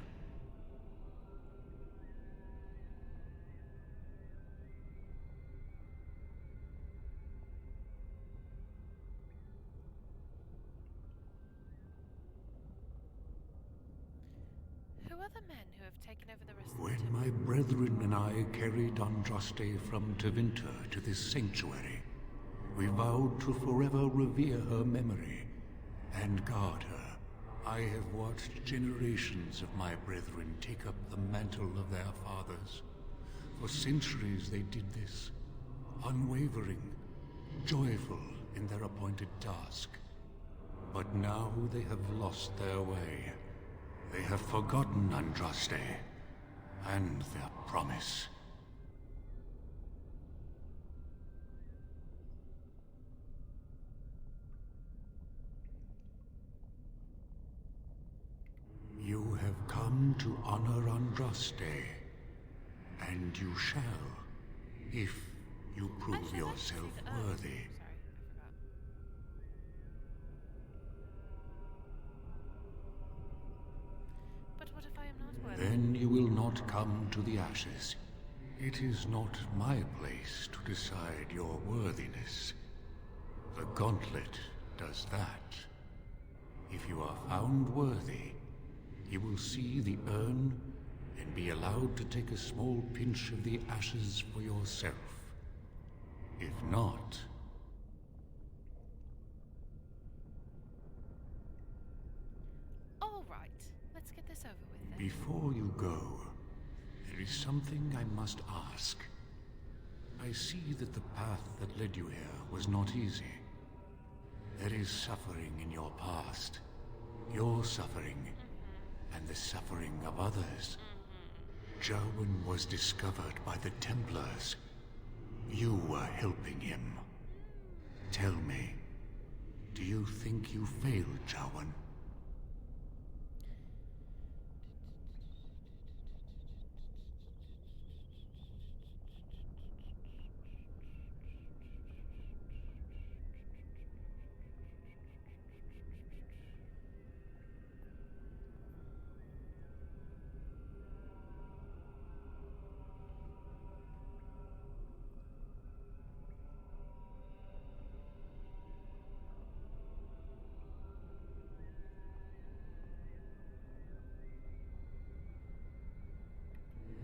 Speaker 3: Who are the men who have taken over the rest of the
Speaker 11: When
Speaker 3: temple?
Speaker 11: my brethren and I carried Andraste from Tevinter to this sanctuary, we vowed to forever revere her memory and guard her. I have watched generations of my brethren take up the mantle of their fathers. For centuries they did this, unwavering, joyful in their appointed task. But now they have lost their way. They have forgotten Andraste and their promise. You have come to honor Andraste, and you shall, if you prove
Speaker 3: Actually, I'd like to see
Speaker 11: yourself
Speaker 3: the urn.
Speaker 11: worthy.
Speaker 3: Sorry, I forgot. But what if I am not worthy?
Speaker 11: Then you will not come to the ashes. It is not my place to decide your worthiness. The gauntlet does that. If you are found worthy, you will see the urn and be allowed to take a small pinch of the ashes for yourself. If not,
Speaker 3: All right, let's get this over with then.
Speaker 11: before you go, there is something I must ask. I see that the path that led you here was not easy. There is suffering in your past. Your suffering, and the suffering of others. Jarwin was discovered by the Templars. You were helping him. Tell me, do you think you failed, Jarwin?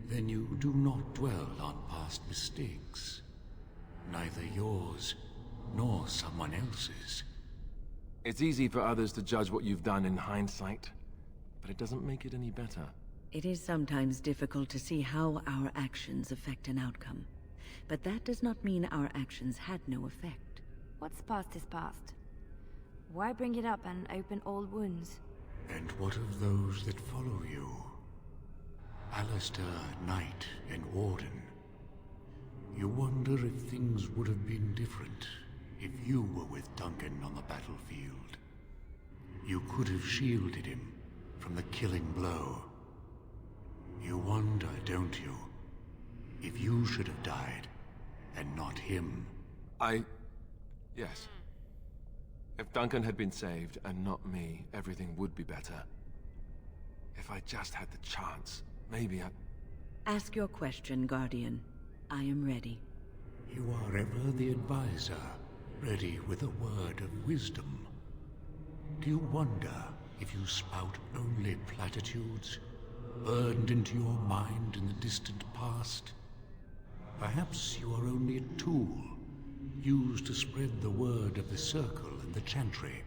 Speaker 11: Then you do not dwell on past mistakes. Neither yours, nor someone else's.
Speaker 6: It's easy for others to judge what you've done in hindsight, but it doesn't make it any better.
Speaker 7: It is sometimes difficult to see how our actions affect an outcome. But that does not mean our actions had no effect.
Speaker 1: What's past is past. Why bring it up and open old wounds?
Speaker 11: And what of those that follow you? Alistair, Knight, and Warden. You wonder if things would have been different if you were with Duncan on the battlefield. You could have shielded him from the killing blow. You wonder, don't you, if you should have died and not him?
Speaker 6: Yes. If Duncan had been saved and not me, everything would be better. If I just had the chance, maybe I...
Speaker 7: Ask your question, Guardian. I am ready.
Speaker 11: You are ever the advisor, ready with a word of wisdom. Do you wonder if you spout only platitudes, burned into your mind in the distant past? Perhaps you are only a tool, used to spread the word of the Circle and the Chantry.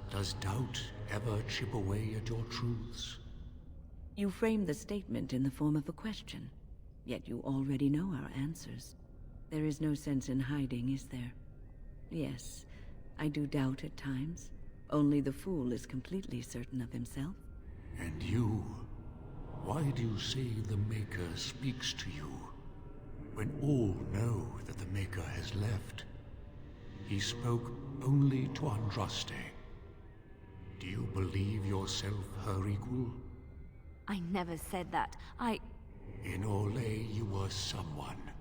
Speaker 11: Does doubt ever chip away at your truths?
Speaker 7: You framed the statement in the form of a question, yet you already know our answers. There is no sense in hiding, is there? Yes, I do doubt at times. Only the fool is completely certain of himself.
Speaker 11: And you? Why do you say the Maker speaks to you, when all know that the Maker has left? He spoke only to Andraste. Do you believe yourself her equal?
Speaker 1: I never said that.
Speaker 11: In Orlais, you were someone.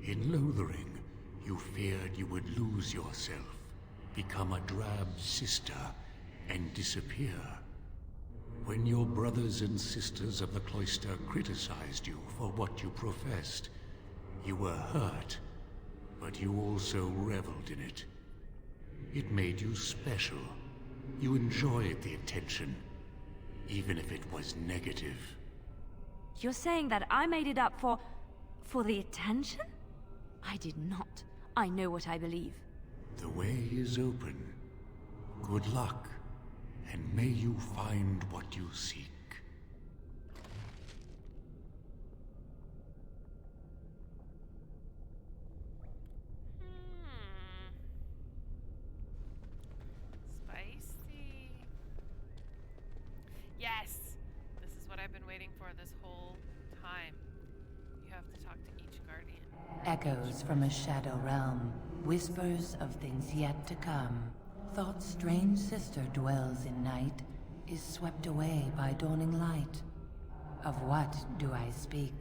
Speaker 11: In Lothering, you feared you would lose yourself, become a drab sister, and disappear. When your brothers and sisters of the cloister criticized you for what you professed, you were hurt, but you also reveled in it. It made you special. You enjoyed the attention, even if it was negative.
Speaker 1: You're saying that I made it up for the attention? I did not. I know what I believe.
Speaker 11: The way is open. Good luck, and may you find what you seek.
Speaker 3: Spicy. Yes! This is what I've been waiting for this whole time. You have to talk to each guardian.
Speaker 12: Echoes from a shadow realm, whispers of things yet to come. Thought's strange sister dwells in night, is swept away by dawning light. Of what do I speak?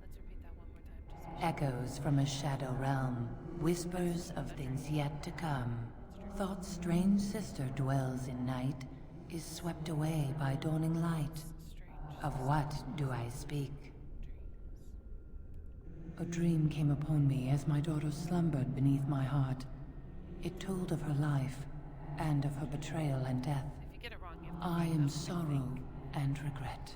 Speaker 3: Let's repeat that one more time.
Speaker 12: Echoes from a shadow realm, whispers of things yet to come. Thought's strange sister dwells in night, is swept away by dawning light. Of what do I speak? A dream came upon me as my daughter slumbered beneath my heart. It told of her life, and of her betrayal and death.
Speaker 3: If you get it wrong, you
Speaker 12: I am sorrow and regret.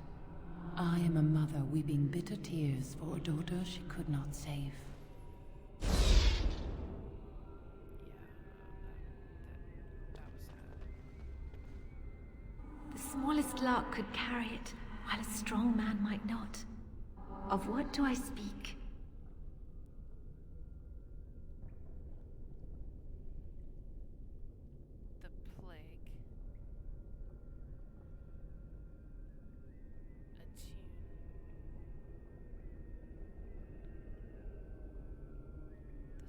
Speaker 12: I am a mother weeping bitter tears for a daughter she could not save.
Speaker 1: The smallest lark could carry it, while a strong man might not. Of what do I speak?
Speaker 3: The plague. A tune.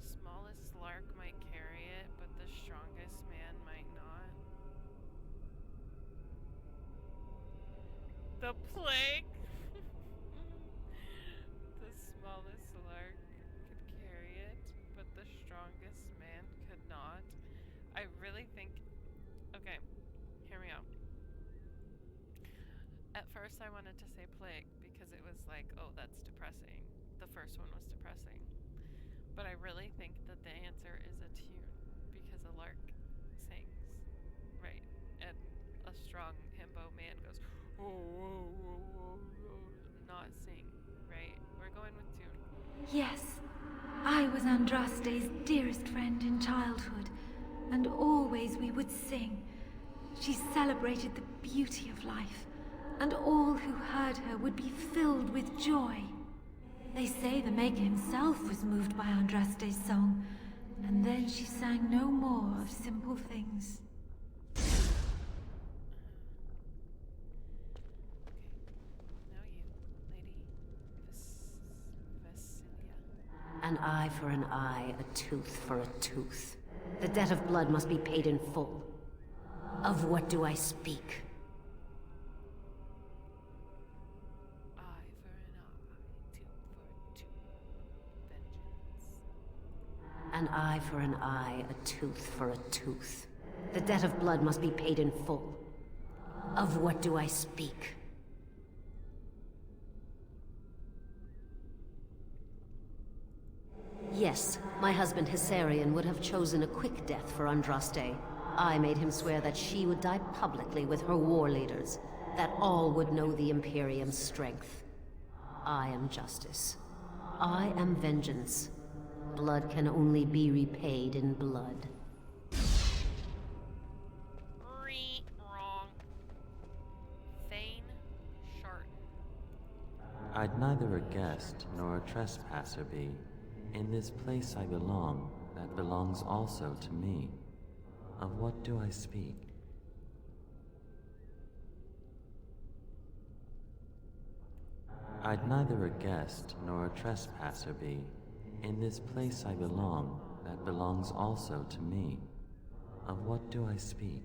Speaker 3: The smallest lark might carry it, but the strongest man might not. The plague? The smallest lark could carry it, but the strongest man could not. I really think... Okay, hear me out. At first I wanted to say plague, because it was like, oh, that's depressing. The first one was depressing. But I really think that the answer is a tune, because a lark sings, right? And a strong himbo man goes, oh, whoa, whoa, whoa, whoa, not sing, right? We're going with tune.
Speaker 1: Yes, I was Andraste's dearest friend in childhood, and always we would sing. She celebrated the beauty of life, and all who heard her would be filled with joy. They say the Maker himself was moved by Andraste's song, and then she sang no more of simple things.
Speaker 3: Now you, Lady Vasilia.
Speaker 13: An eye for an eye, a tooth for a tooth. The debt of blood must be paid in full. Of what do I speak?
Speaker 3: Eye for an eye, tooth for a tooth. Vengeance.
Speaker 13: An eye for an eye, a tooth for a tooth. The debt of blood must be paid in full. Of what do I speak? Yes, my husband Hissarion would have chosen a quick death for Andraste. I made him swear that she would die publicly with her war leaders, that all would know the Imperium's strength. I am justice. I am vengeance. Blood can only be repaid in blood.
Speaker 3: Wrong. Thane Sharp.
Speaker 14: I'd neither a guest nor a trespasser be. In this place I belong, that belongs also to me. Of what do I speak? I'd neither a guest nor a trespasser be. In this place I belong, that belongs also to me. Of what do I speak?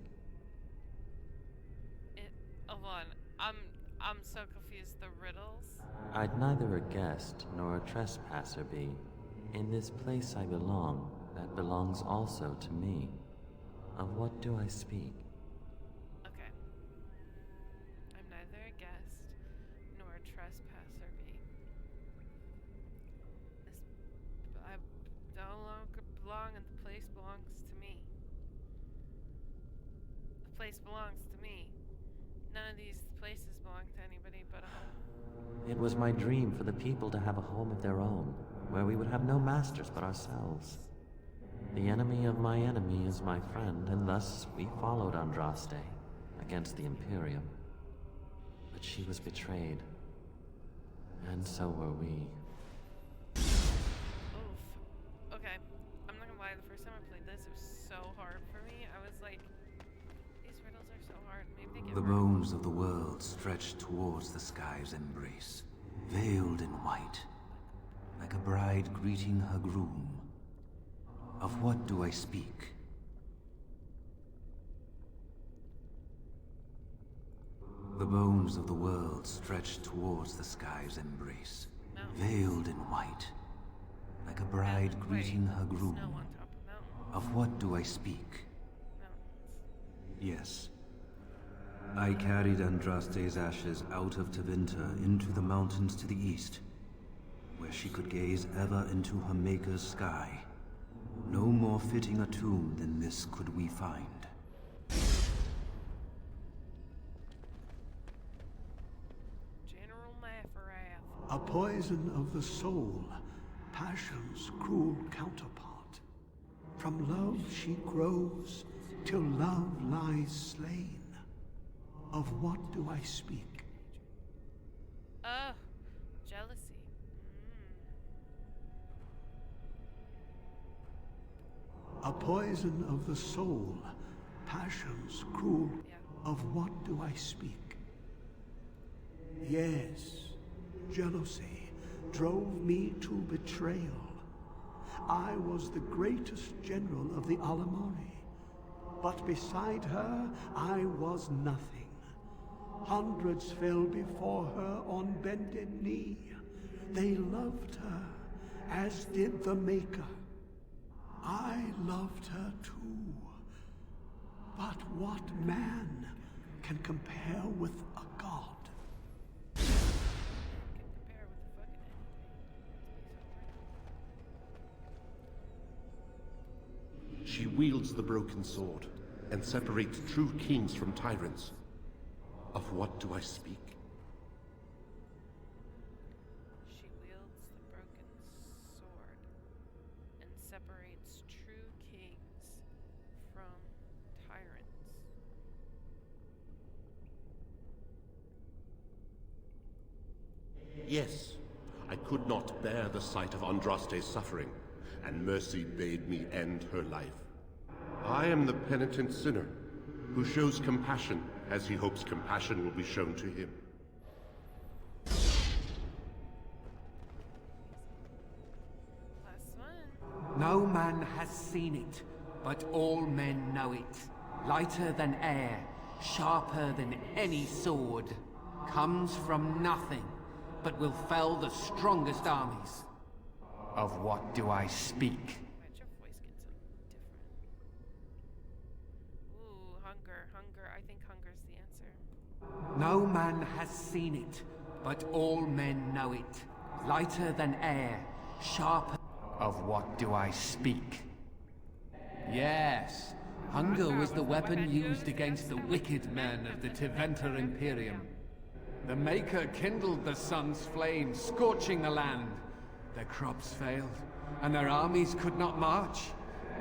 Speaker 3: Hold on. I'm so confused. The riddles?
Speaker 14: I'd neither a guest nor a trespasser be. In this place I belong, that belongs also to me. Of what do I speak?
Speaker 3: Okay. I'm neither a guest nor a trespasser be. I no longer belong and the place belongs to me. The place belongs to me. None of these places belong to anybody but a home.
Speaker 14: It was my dream for the people to have a home of their own, where we would have no masters but ourselves. The enemy of my enemy is my friend, and thus we followed Andraste against the Imperium. But she was betrayed, and so were we.
Speaker 3: Oof. Okay, I'm not gonna lie, the first time I played this, it was so hard for me. I was like, these riddles are so hard. Maybe they get
Speaker 15: The bones of the world stretched towards the sky's embrace, veiled in white, like a bride greeting her groom. Of what do I speak? The bones of the world stretched towards the sky's embrace, veiled in white, like a bride greeting her groom. Of what do I speak? Yes. I carried Andraste's ashes out of Tevinter into the mountains to the east, where she could gaze ever into her Maker's sky. No more fitting a tomb than this could we find.
Speaker 3: General Mafarath.
Speaker 11: A poison of the soul, passion's cruel counterpart. From love she grows, till love lies slain. Of what do I speak?
Speaker 3: Oh, jealousy.
Speaker 11: A poison of the soul, passion's cruel. Of what do I speak? Yes, jealousy drove me to betrayal. I was the greatest general of the Alamari, but beside her I was nothing. Hundreds fell before her on bended knee. They loved her, as did the Maker. I loved her too. But what man can compare with a god?
Speaker 16: She wields the broken sword and separates true kings from tyrants. Of what do I speak?
Speaker 3: She wields the broken sword and separates true kings from tyrants.
Speaker 16: Yes, I could not bear the sight of Andraste's suffering, and mercy bade me end her life. I am the penitent sinner, who shows compassion as he hopes compassion will be shown to him.
Speaker 8: No man has seen it, but all men know it. Lighter than air, sharper than any sword. Comes from nothing, but will fell the strongest armies. Of what do I speak?
Speaker 3: Ooh, hunger, hunger. I think hunger's the answer.
Speaker 8: No man has seen it, but all men know it. Lighter than air, sharper. Of what do I speak? Yes, hunger was the weapon used against the wicked men of the Tevinter Imperium. The Maker kindled the sun's flame, scorching the land.
Speaker 17: Their crops failed, and their armies could not march.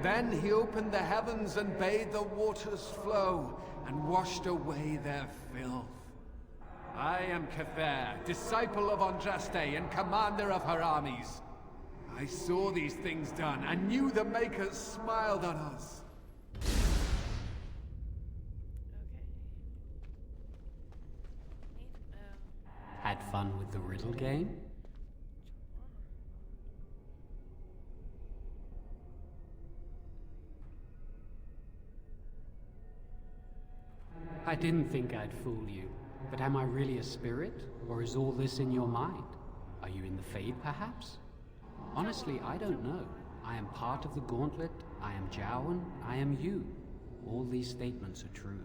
Speaker 17: Then he opened the heavens and bade the waters flow, and washed away their filth. I am Cather, disciple of Andraste and commander of her armies. I saw these things done, and knew the Makers smiled on us.
Speaker 18: Had fun with the riddle game? I didn't think I'd fool you, but am I really a spirit, or is all this in your mind? Are you in the Fade, perhaps? Honestly, I don't know. I am part of the Gauntlet, I am Jowan, I am you. All these statements are true.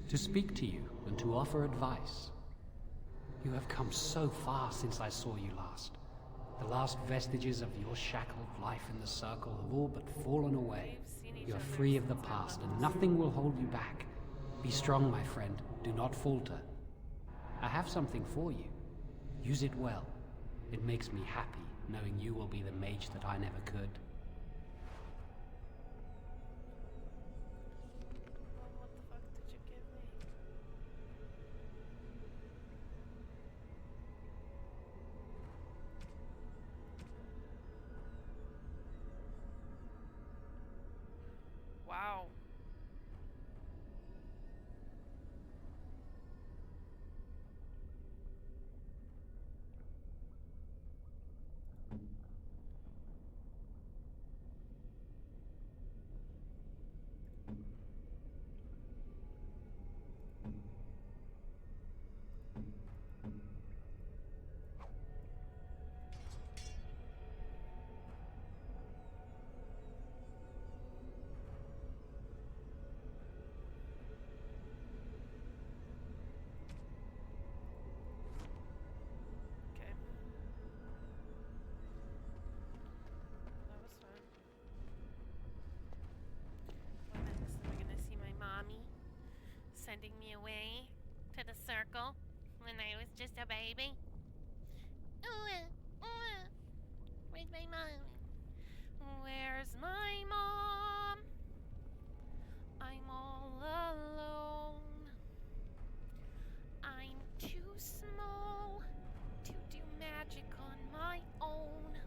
Speaker 18: To speak to you and to offer advice. You have come so far since I saw you last. The last vestiges of your shackled life in the Circle have all but fallen away. You are free of the past, and nothing will hold you back. Be strong, my friend. Do not falter. I have something for you. Use it well. It makes me happy, knowing you will be the mage that I never could.
Speaker 3: Wow.
Speaker 19: Sending me away to the Circle when I was just a baby. Where's my mom? Where's my mom? I'm all alone. I'm too small to do magic on my own.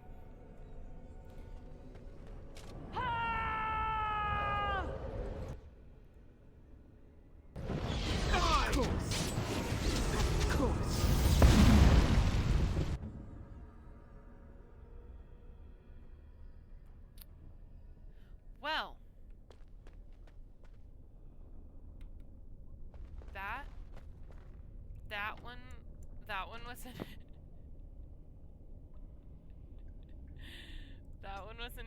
Speaker 3: Well, that one was an that one was an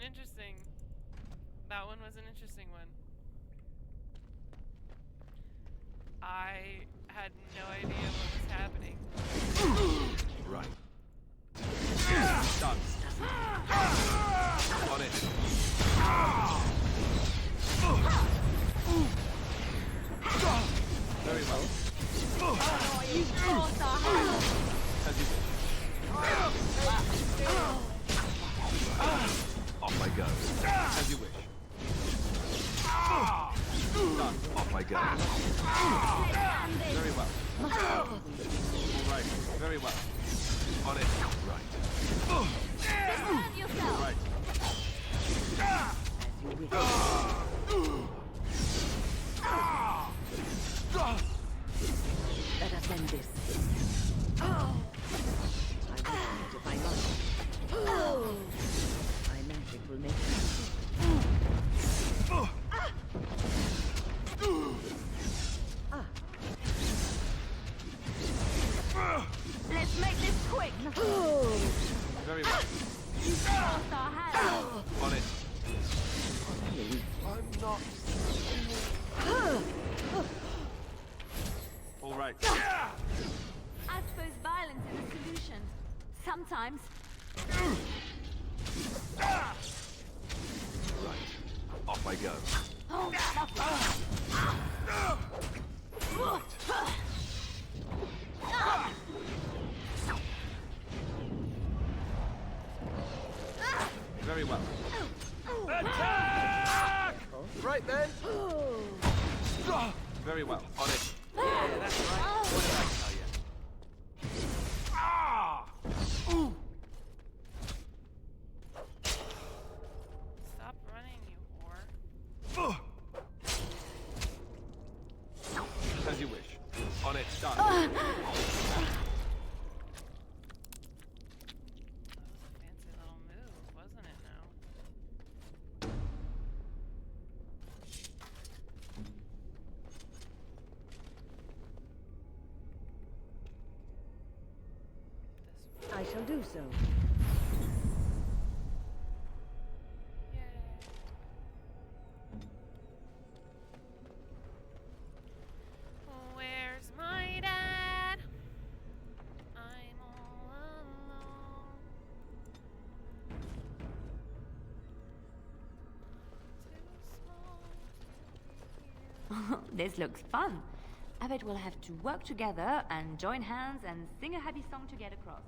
Speaker 3: interesting one. I had no idea what was happening.
Speaker 6: Right. Done. On it. Very well. As you wish. Off I go. As you wish. Done. Off I go. Very well. All right. Very well. On it. Right. Right.
Speaker 7: Let us end this. I will fight if I must. My magic will make it.
Speaker 19: Let's make this quick.
Speaker 6: Very well. On it. I'm not. All right.
Speaker 1: I suppose violence is a solution. Sometimes.
Speaker 6: Right. Off I go.
Speaker 1: Oh,
Speaker 6: Right.
Speaker 20: Very well.
Speaker 10: Attack!
Speaker 20: Right then. Very well. On it. Yeah, that's right. What did I tell you?
Speaker 3: Stop running, you whore.
Speaker 20: As you wish. On it. Start.
Speaker 3: Fancy little move, wasn't it now?
Speaker 7: I shall do so.
Speaker 3: Where's my dad? I'm all alone.
Speaker 21: This looks fun. I bet we'll have to work together and join hands and sing a happy song to get across.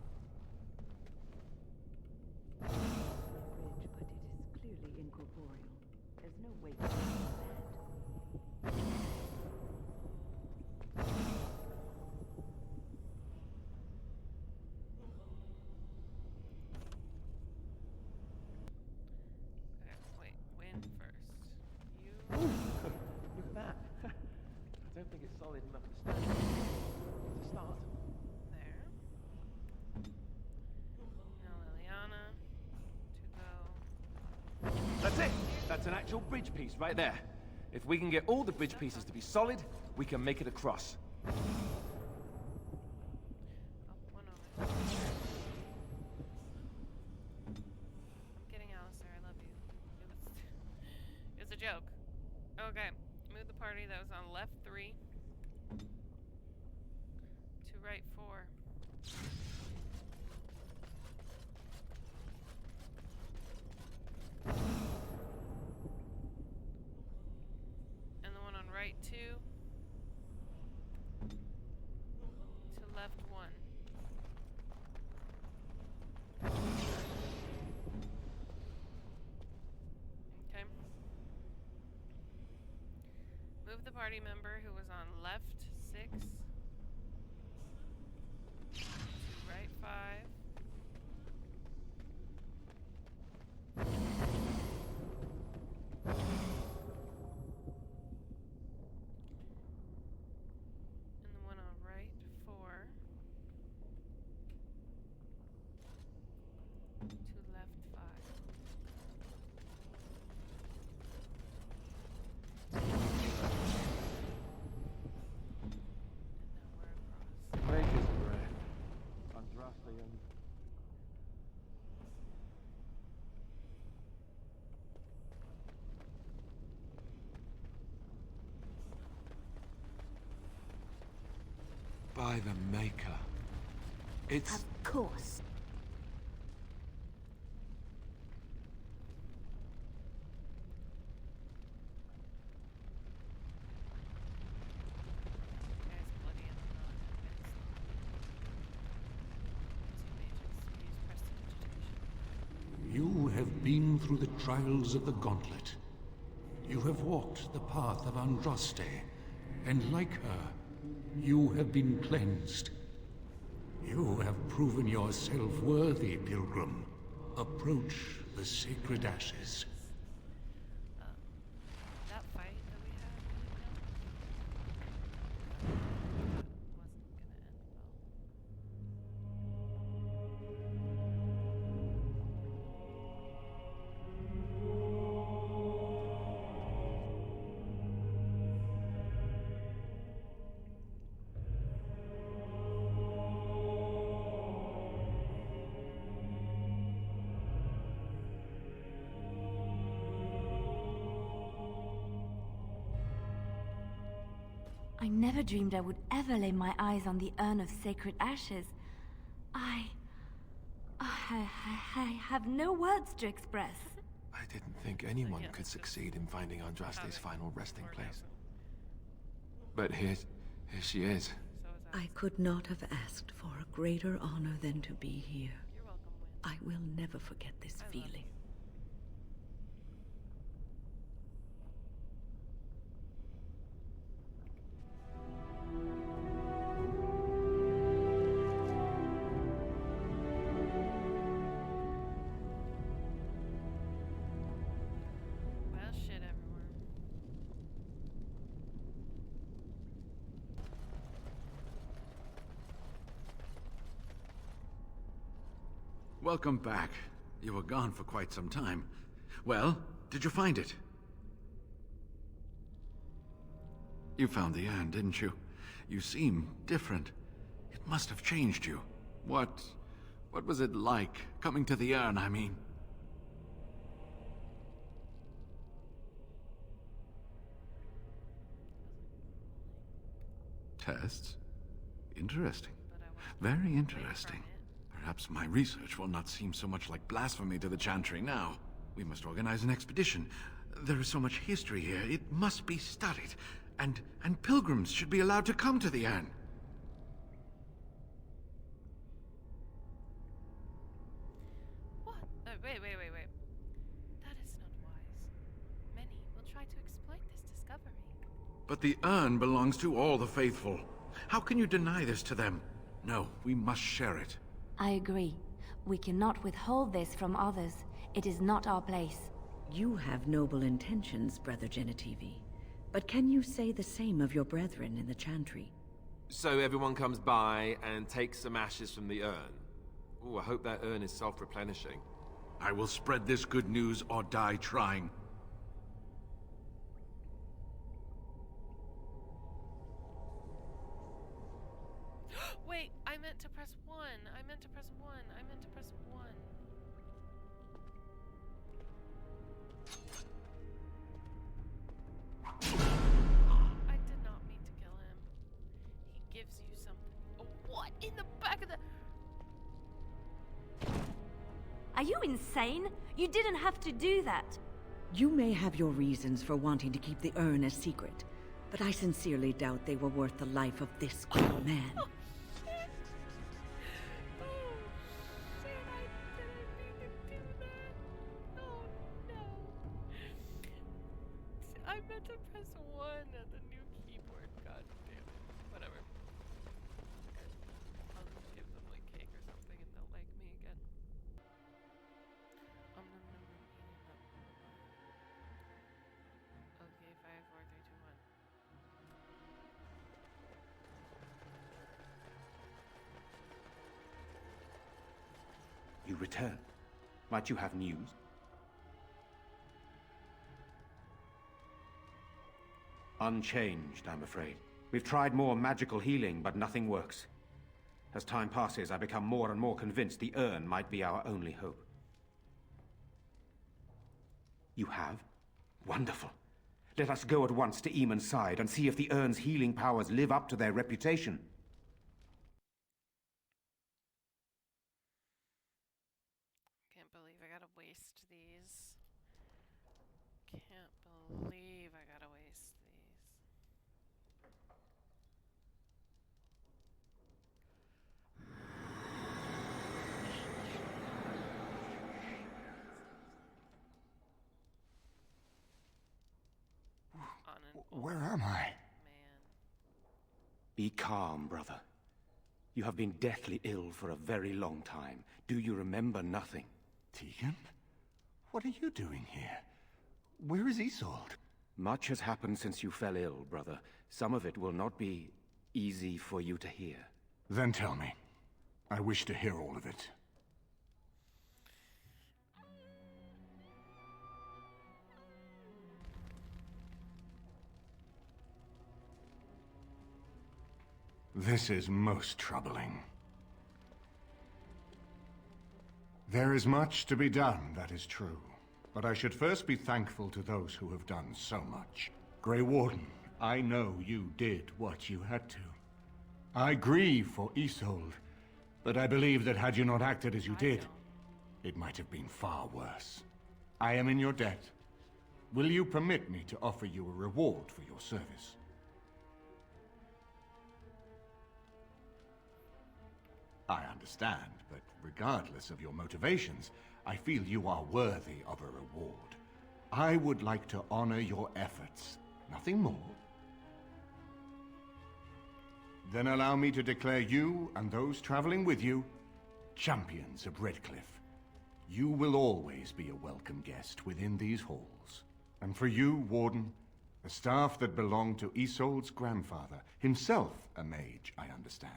Speaker 7: Bridge, but it is clearly incorporeal. There's no way to use that.
Speaker 3: Okay, wait, win first. You.
Speaker 20: Look at that. I don't think it's solid enough to stand. To start.
Speaker 3: There. Now Liliana to go.
Speaker 20: That's it. That's an actual bridge piece right there. If we can get all the bridge pieces to be solid, we can make it across.
Speaker 3: I'm kidding, Alistair. I love you. It was a joke. Okay. Move the party that was on left 3 to right 4. And the one on right 2 to left 1. Okay. Move the party member who was on left 6 to right 5. And the one on right 4 to left 5.
Speaker 20: Maker's breath. Andraste and...
Speaker 6: By the Maker. It's...
Speaker 21: Of course.
Speaker 11: You have been through the trials of the Gauntlet. You have walked the path of Andraste, and like her, you have been cleansed. You have proven yourself worthy, Pilgrim. Approach the sacred ashes.
Speaker 3: That fight that we had wasn't gonna end
Speaker 21: I never dreamed I would ever lay my eyes on the urn of sacred ashes. I have no words to express.
Speaker 6: I didn't think anyone could succeed in finding Andraste's final resting place. But here she is.
Speaker 7: I could not have asked for a greater honor than to be here. I will never forget this feeling.
Speaker 9: welcome back. You were gone for quite some time. Well, did you find it? You found the urn, didn't you? You seem different. It must have changed you. What was it like, coming to the urn, I mean? Tests? Interesting. Very interesting. Perhaps my research will not seem so much like blasphemy to the Chantry now. We must organize an expedition. There is so much history here, it must be studied. And pilgrims should be allowed to come to the urn.
Speaker 3: What? Wait. That is not wise. Many will try to exploit this discovery.
Speaker 9: But the urn belongs to all the faithful. How can you deny this to them? No, we must share it.
Speaker 21: I agree. We cannot withhold this from others. It is not our place.
Speaker 7: You have noble intentions, Brother Genitivi. But can you say the same of your brethren in the Chantry?
Speaker 6: So everyone comes by and takes some ashes from the urn. Ooh, I hope that urn is self-replenishing.
Speaker 9: I will spread this good news or die trying.
Speaker 3: Wait, I meant to press 1. I meant to press 1. I did not mean to kill him. He gives you something. Oh, what in the back of the...
Speaker 21: Are you insane? You didn't have to do that.
Speaker 7: You may have your reasons for wanting to keep the urn a secret, but I sincerely doubt they were worth the life of this great man.
Speaker 3: I meant to press 1 at the new keyboard. God damn it. Whatever. I'll just give them like cake or something and they'll like me again. Okay, 5, 4, 3, 2, 1.
Speaker 2: You return. Might you have news? Unchanged, I'm afraid. We've tried more magical healing, but nothing works. As time passes, I become more and more convinced the urn might be our only hope. You have? Wonderful. Let us go at once to Eamon's side and see if the urn's healing powers live up to their reputation.
Speaker 3: Can't believe I gotta waste these. Can't believe I gotta waste these.
Speaker 11: Where am I?
Speaker 2: Be calm, brother. You have been deathly ill for a very long time. Do you remember nothing?
Speaker 11: Tegan? What are you doing here? Where is Isolde?
Speaker 2: Much has happened since you fell ill, brother. Some of it will not be easy for you to hear.
Speaker 11: Then tell me. I wish to hear all of it. This is most troubling. There is much to be done, that is true. But I should first be thankful to those who have done so much. Grey Warden, I know you did what you had to. I grieve for Isolde, but I believe that had you not acted as you did, it might have been far worse. I am in your debt. Will you permit me to offer you a reward for your service? I understand, but regardless of your motivations, I feel you are worthy of a reward. I would like to honor your efforts, nothing more. Then allow me to declare you and those traveling with you champions of Redcliffe. You will always be a welcome guest within these halls. And for you, Warden, a staff that belonged to Isolde's grandfather, himself a mage, I understand.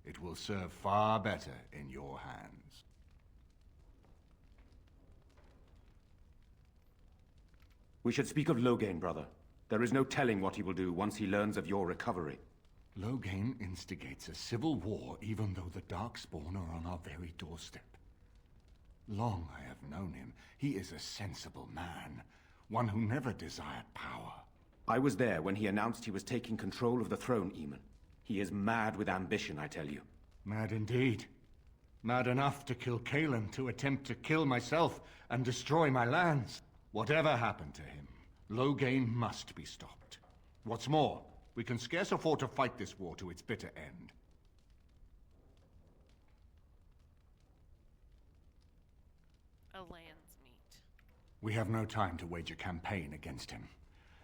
Speaker 11: It will serve far better in your hands.
Speaker 2: We should speak of Loghain, brother. There is no telling what he will do once he learns of your recovery.
Speaker 11: Loghain instigates a civil war even though the Darkspawn are on our very doorstep. Long I have known him. He is a sensible man, one who never desired power.
Speaker 2: I was there when he announced he was taking control of the throne, Eamon. He is mad with ambition, I tell you.
Speaker 11: Mad indeed. Mad enough to kill Cailan, to attempt to kill myself and destroy my lands. Whatever happened to him, Loghain must be stopped. What's more, we can scarce afford to fight this war to its bitter end.
Speaker 3: A Landsmeet.
Speaker 11: We have no time to wage a campaign against him.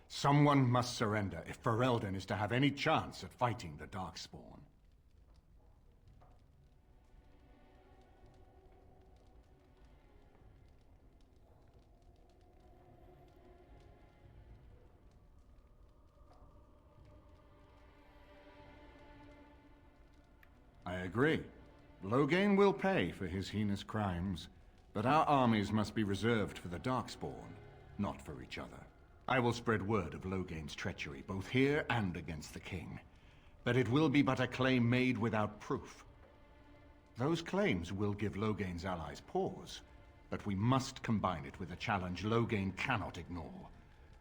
Speaker 11: Someone must surrender if Ferelden is to have any chance at fighting the Darkspawn. I agree. Loghain will pay for his heinous crimes, but our armies must be reserved for the Darkspawn, not for each other. I will spread word of Loghain's treachery, both here and against the king. But it will be but a claim made without proof. Those claims will give Loghain's allies pause, but we must combine it with a challenge Loghain cannot ignore.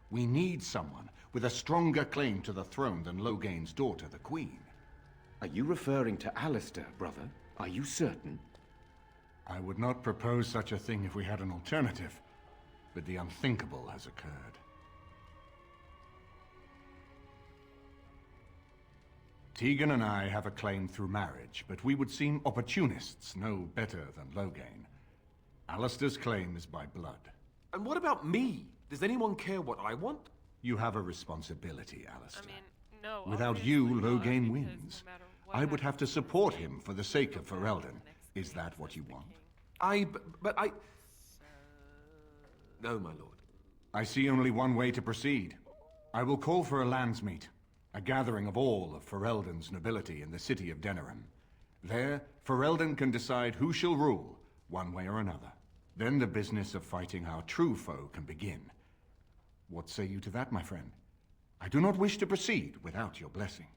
Speaker 11: We need someone with a stronger claim to the throne than Loghain's daughter, the Queen.
Speaker 2: Are you referring to Alistair, brother? Are you certain?
Speaker 11: I would not propose such a thing if we had an alternative, but the unthinkable has occurred. Tegan and I have a claim through marriage, but we would seem opportunists no better than Loghain. Alistair's claim is by blood.
Speaker 6: And what about me? Does anyone care what I want?
Speaker 11: You have a responsibility, Alistair.
Speaker 3: I mean, no.
Speaker 11: Without you,
Speaker 3: obviously not,
Speaker 11: Loghain
Speaker 3: because
Speaker 11: wins.
Speaker 3: no matter what
Speaker 11: I would have to
Speaker 3: happens,
Speaker 11: support him for the sake of Ferelden. Is that what you want?
Speaker 6: But I... No, my lord.
Speaker 11: I see only one way to proceed. I will call for a Landsmeet, a gathering of all of Ferelden's nobility in the city of Denerim. There, Ferelden can decide who shall rule, one way or another. Then the business of fighting our true foe can begin. What say you to that, my friend? I do not wish to proceed without your blessing.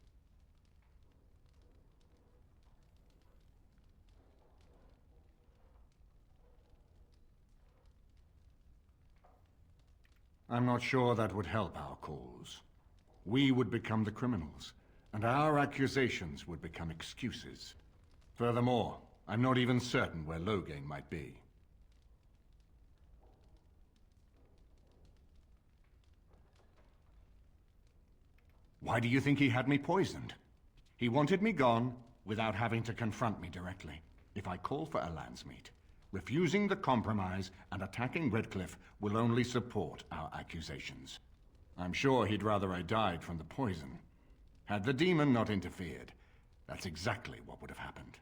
Speaker 11: I'm not sure that would help our cause. We would become the criminals, and our accusations would become excuses. Furthermore, I'm not even certain where Loghain might be. Why do you think he had me poisoned? He wanted me gone without having to confront me directly. If I call for a Landsmeet, refusing the compromise and attacking Redcliffe will only support our accusations. I'm sure he'd rather I died from the poison. Had the demon not interfered, that's exactly what would have happened.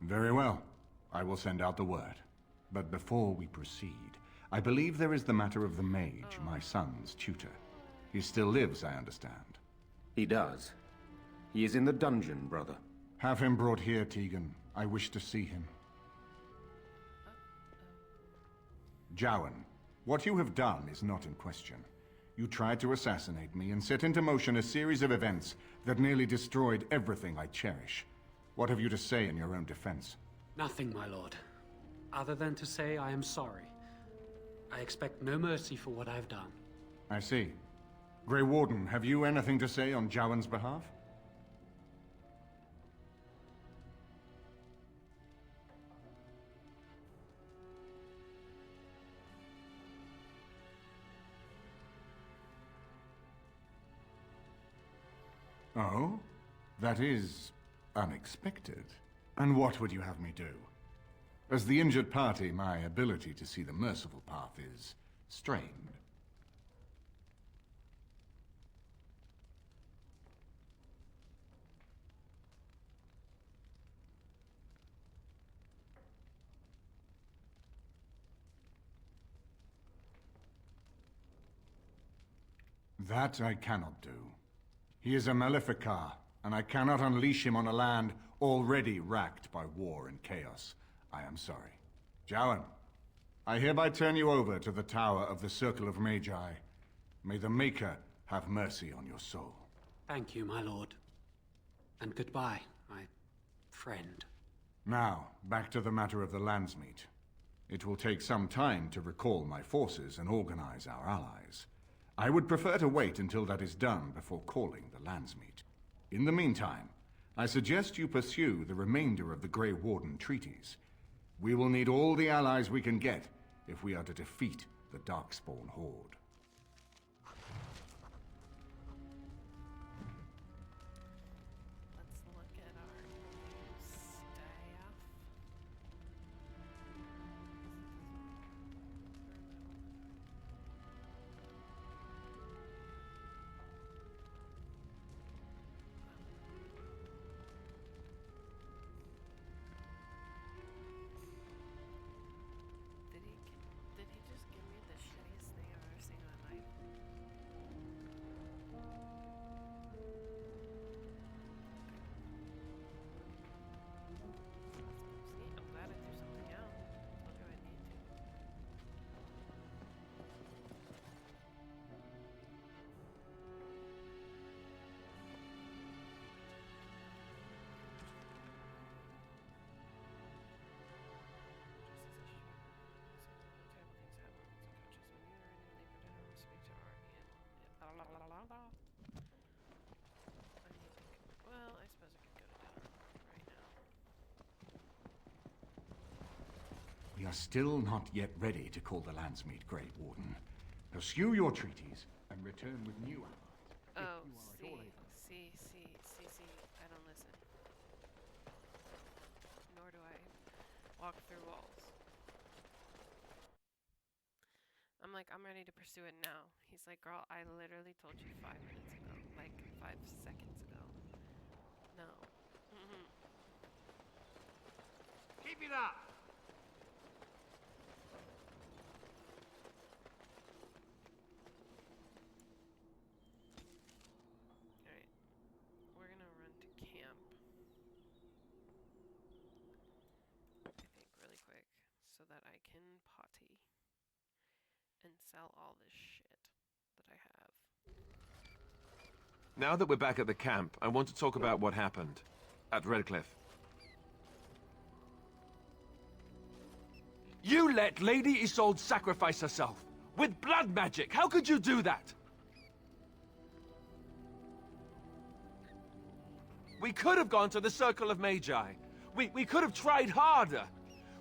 Speaker 11: Very well. I will send out the word. But before we proceed, I believe there is the matter of the mage, my son's tutor. He still lives, I understand.
Speaker 2: He does. He is in the dungeon, brother.
Speaker 11: Have him brought here, Tegan. I wish to see him. Jowan, what you have done is not in question. You tried to assassinate me and set into motion a series of events that nearly destroyed everything I cherish. What have you to say in your own defense?
Speaker 18: Nothing, my lord. Other than to say I am sorry. I expect no mercy for what I've done.
Speaker 11: I see. Grey Warden, have you anything to say on Jowan's behalf? Oh? That is unexpected. And what would you have me do? As the injured party, my ability to see the merciful path is strained. That I cannot do. He is a Maleficar, and I cannot unleash him on a land already racked by war and chaos.
Speaker 5: I am sorry. Jowan, I hereby turn you over to the Tower of the Circle of Magi. May the Maker have mercy on your soul.
Speaker 22: Thank you, my lord. And goodbye, my friend.
Speaker 5: Now, back to the matter of the Landsmeet. It will take some time to recall my forces and organize our allies. I would prefer to wait until that is done before calling the Landsmeet. In the meantime, I suggest you pursue the remainder of the Grey Warden treaties. We will need all the allies we can get if we are to defeat the Darkspawn Horde.
Speaker 3: Let's look at our new staff. Did he just give me the shittiest thing I've ever seen in my life? See, I'm glad I threw something out. What do I need to? Well, I suppose I could go to town right now.
Speaker 5: We are still not yet ready to call the Landsmeet, Grey Warden. Pursue your treaties and return with new allies.
Speaker 3: Oh, see, I don't listen. Nor do I walk through walls. I'm like, I'm ready to pursue it now. He's like, girl, I literally told you 5 minutes ago. Like, 5 seconds ago. No.
Speaker 10: Keep it up!
Speaker 3: Alright. We're gonna run to camp. I think really quick. So that I can potty. And sell all this shit that I have.
Speaker 6: Now that we're back at the camp, I want to talk about what happened at Redcliffe. You let Lady Isolde sacrifice herself with blood magic. How could you do that? We could have gone to the Circle of Magi. We could have tried harder.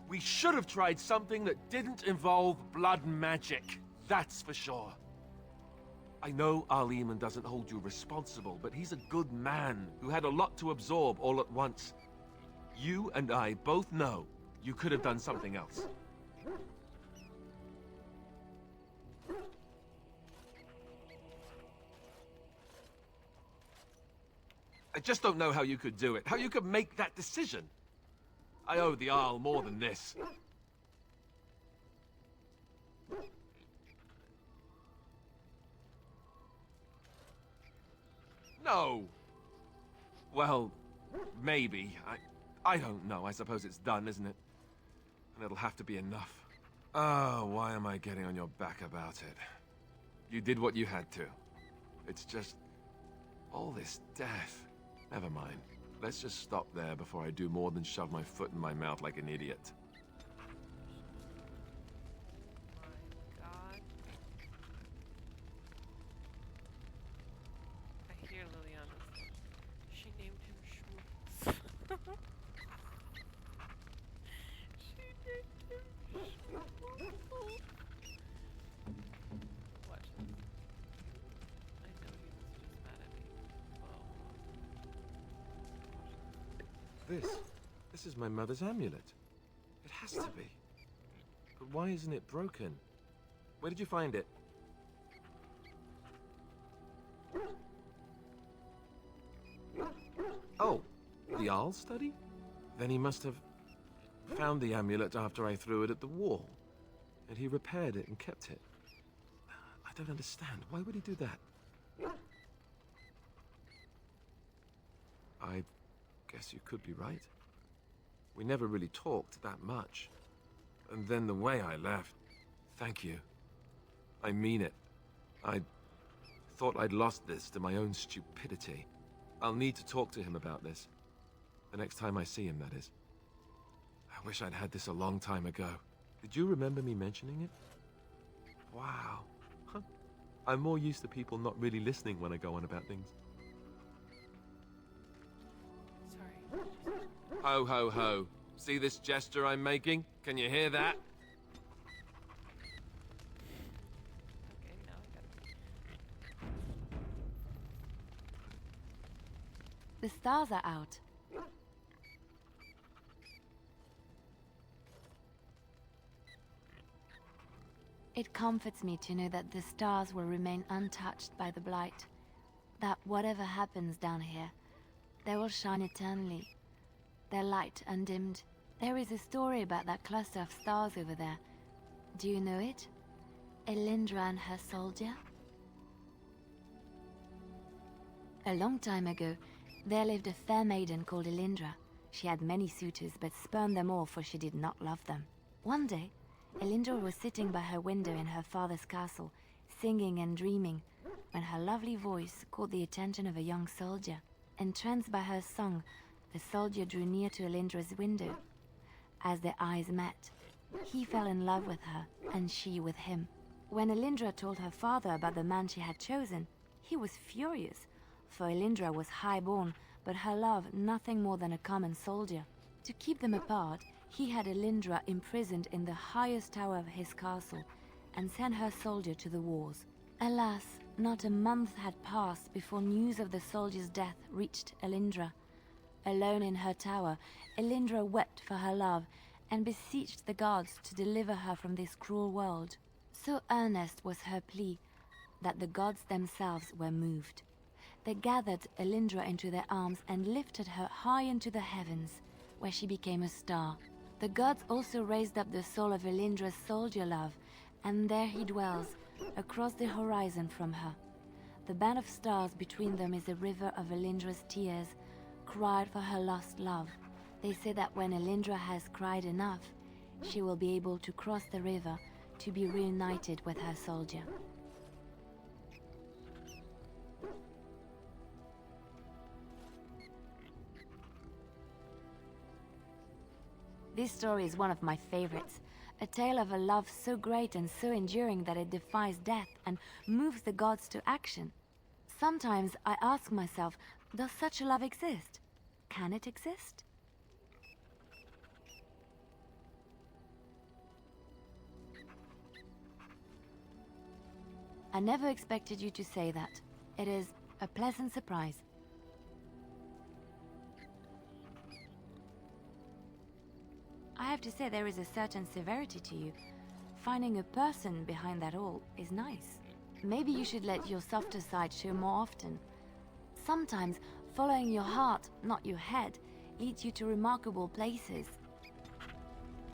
Speaker 6: We should have tried something that didn't involve blood magic. That's for sure. I know Arleman doesn't hold you responsible, but he's a good man who had a lot to absorb all at once. You and I both know you could have done something else. I just don't know how you could do it, how you could make that decision. I owe the Arl more than this. No. Well, maybe. I don't know. I suppose it's done, isn't it? And it'll have to be enough. Oh, why am I getting on your back about it? You did what you had to. It's just... all this death. Never mind. Let's just stop there before I do more than shove my foot in my mouth like an idiot.
Speaker 3: God. I hear Liliana. She named him Schmutz. She named him Schmutz. Watch this. I know he was just mad at me.
Speaker 6: This is my mother's amulet. It has to be. But why isn't it broken? Where did you find it? Oh, the Arl study? Then he must have found the amulet after I threw it at the wall. And he repaired it and kept it. I don't understand. Why would he do that? I guess you could be right. We never really talked that much. And then the way I left... Thank you. I mean it. I thought I'd lost this to my own stupidity. I'll need to talk to him about this. The next time I see him, that is. I wish I'd had this a long time ago. Did you remember me mentioning it? Wow. Huh. I'm more used to people not really listening when I go on about things.
Speaker 3: Sorry.
Speaker 6: Ho, ho, ho. See this gesture I'm making? Can you hear that?
Speaker 3: Okay, now I got
Speaker 21: The stars are out. It comforts me to know that the stars will remain untouched by the blight. That whatever happens down here, they will shine eternally. Their light undimmed. There is a story about that cluster of stars over there. Do you know it? Elindra and her soldier? A long time ago, there lived a fair maiden called Elindra. She had many suitors, but spurned them all, for she did not love them. One day, Elindra was sitting by her window in her father's castle, singing and dreaming, when her lovely voice caught the attention of a young soldier. Entranced by her song, the soldier drew near to Elindra's window. As their eyes met, he fell in love with her, and she with him. When Elindra told her father about the man she had chosen, he was furious, for Elindra was high-born, but her love nothing more than a common soldier. To keep them apart, he had Elindra imprisoned in the highest tower of his castle, and sent her soldier to the wars. Alas, not a month had passed before news of the soldier's death reached Elindra. Alone in her tower, Elindra wept for her love, and beseeched the gods to deliver her from this cruel world. So earnest was her plea, that the gods themselves were moved. They gathered Elindra into their arms and lifted her high into the heavens, where she became a star. The gods also raised up the soul of Elindra's soldier love, and there he dwells, across the horizon from her. The band of stars between them is a river of Elindra's tears, cried for her lost love. They say that when Elindra has cried enough, she will be able to cross the river to be reunited with her soldier. This story is one of my favorites, a tale of a love so great and so enduring that it defies death and moves the gods to action. Sometimes I ask myself, does such a love exist? Can it exist? I never expected you to say that. It is a pleasant surprise. I have to say there is a certain severity to you. Finding a person behind that all is nice. Maybe you should let your softer side show more often. Sometimes following your heart, not your head, leads you to remarkable places.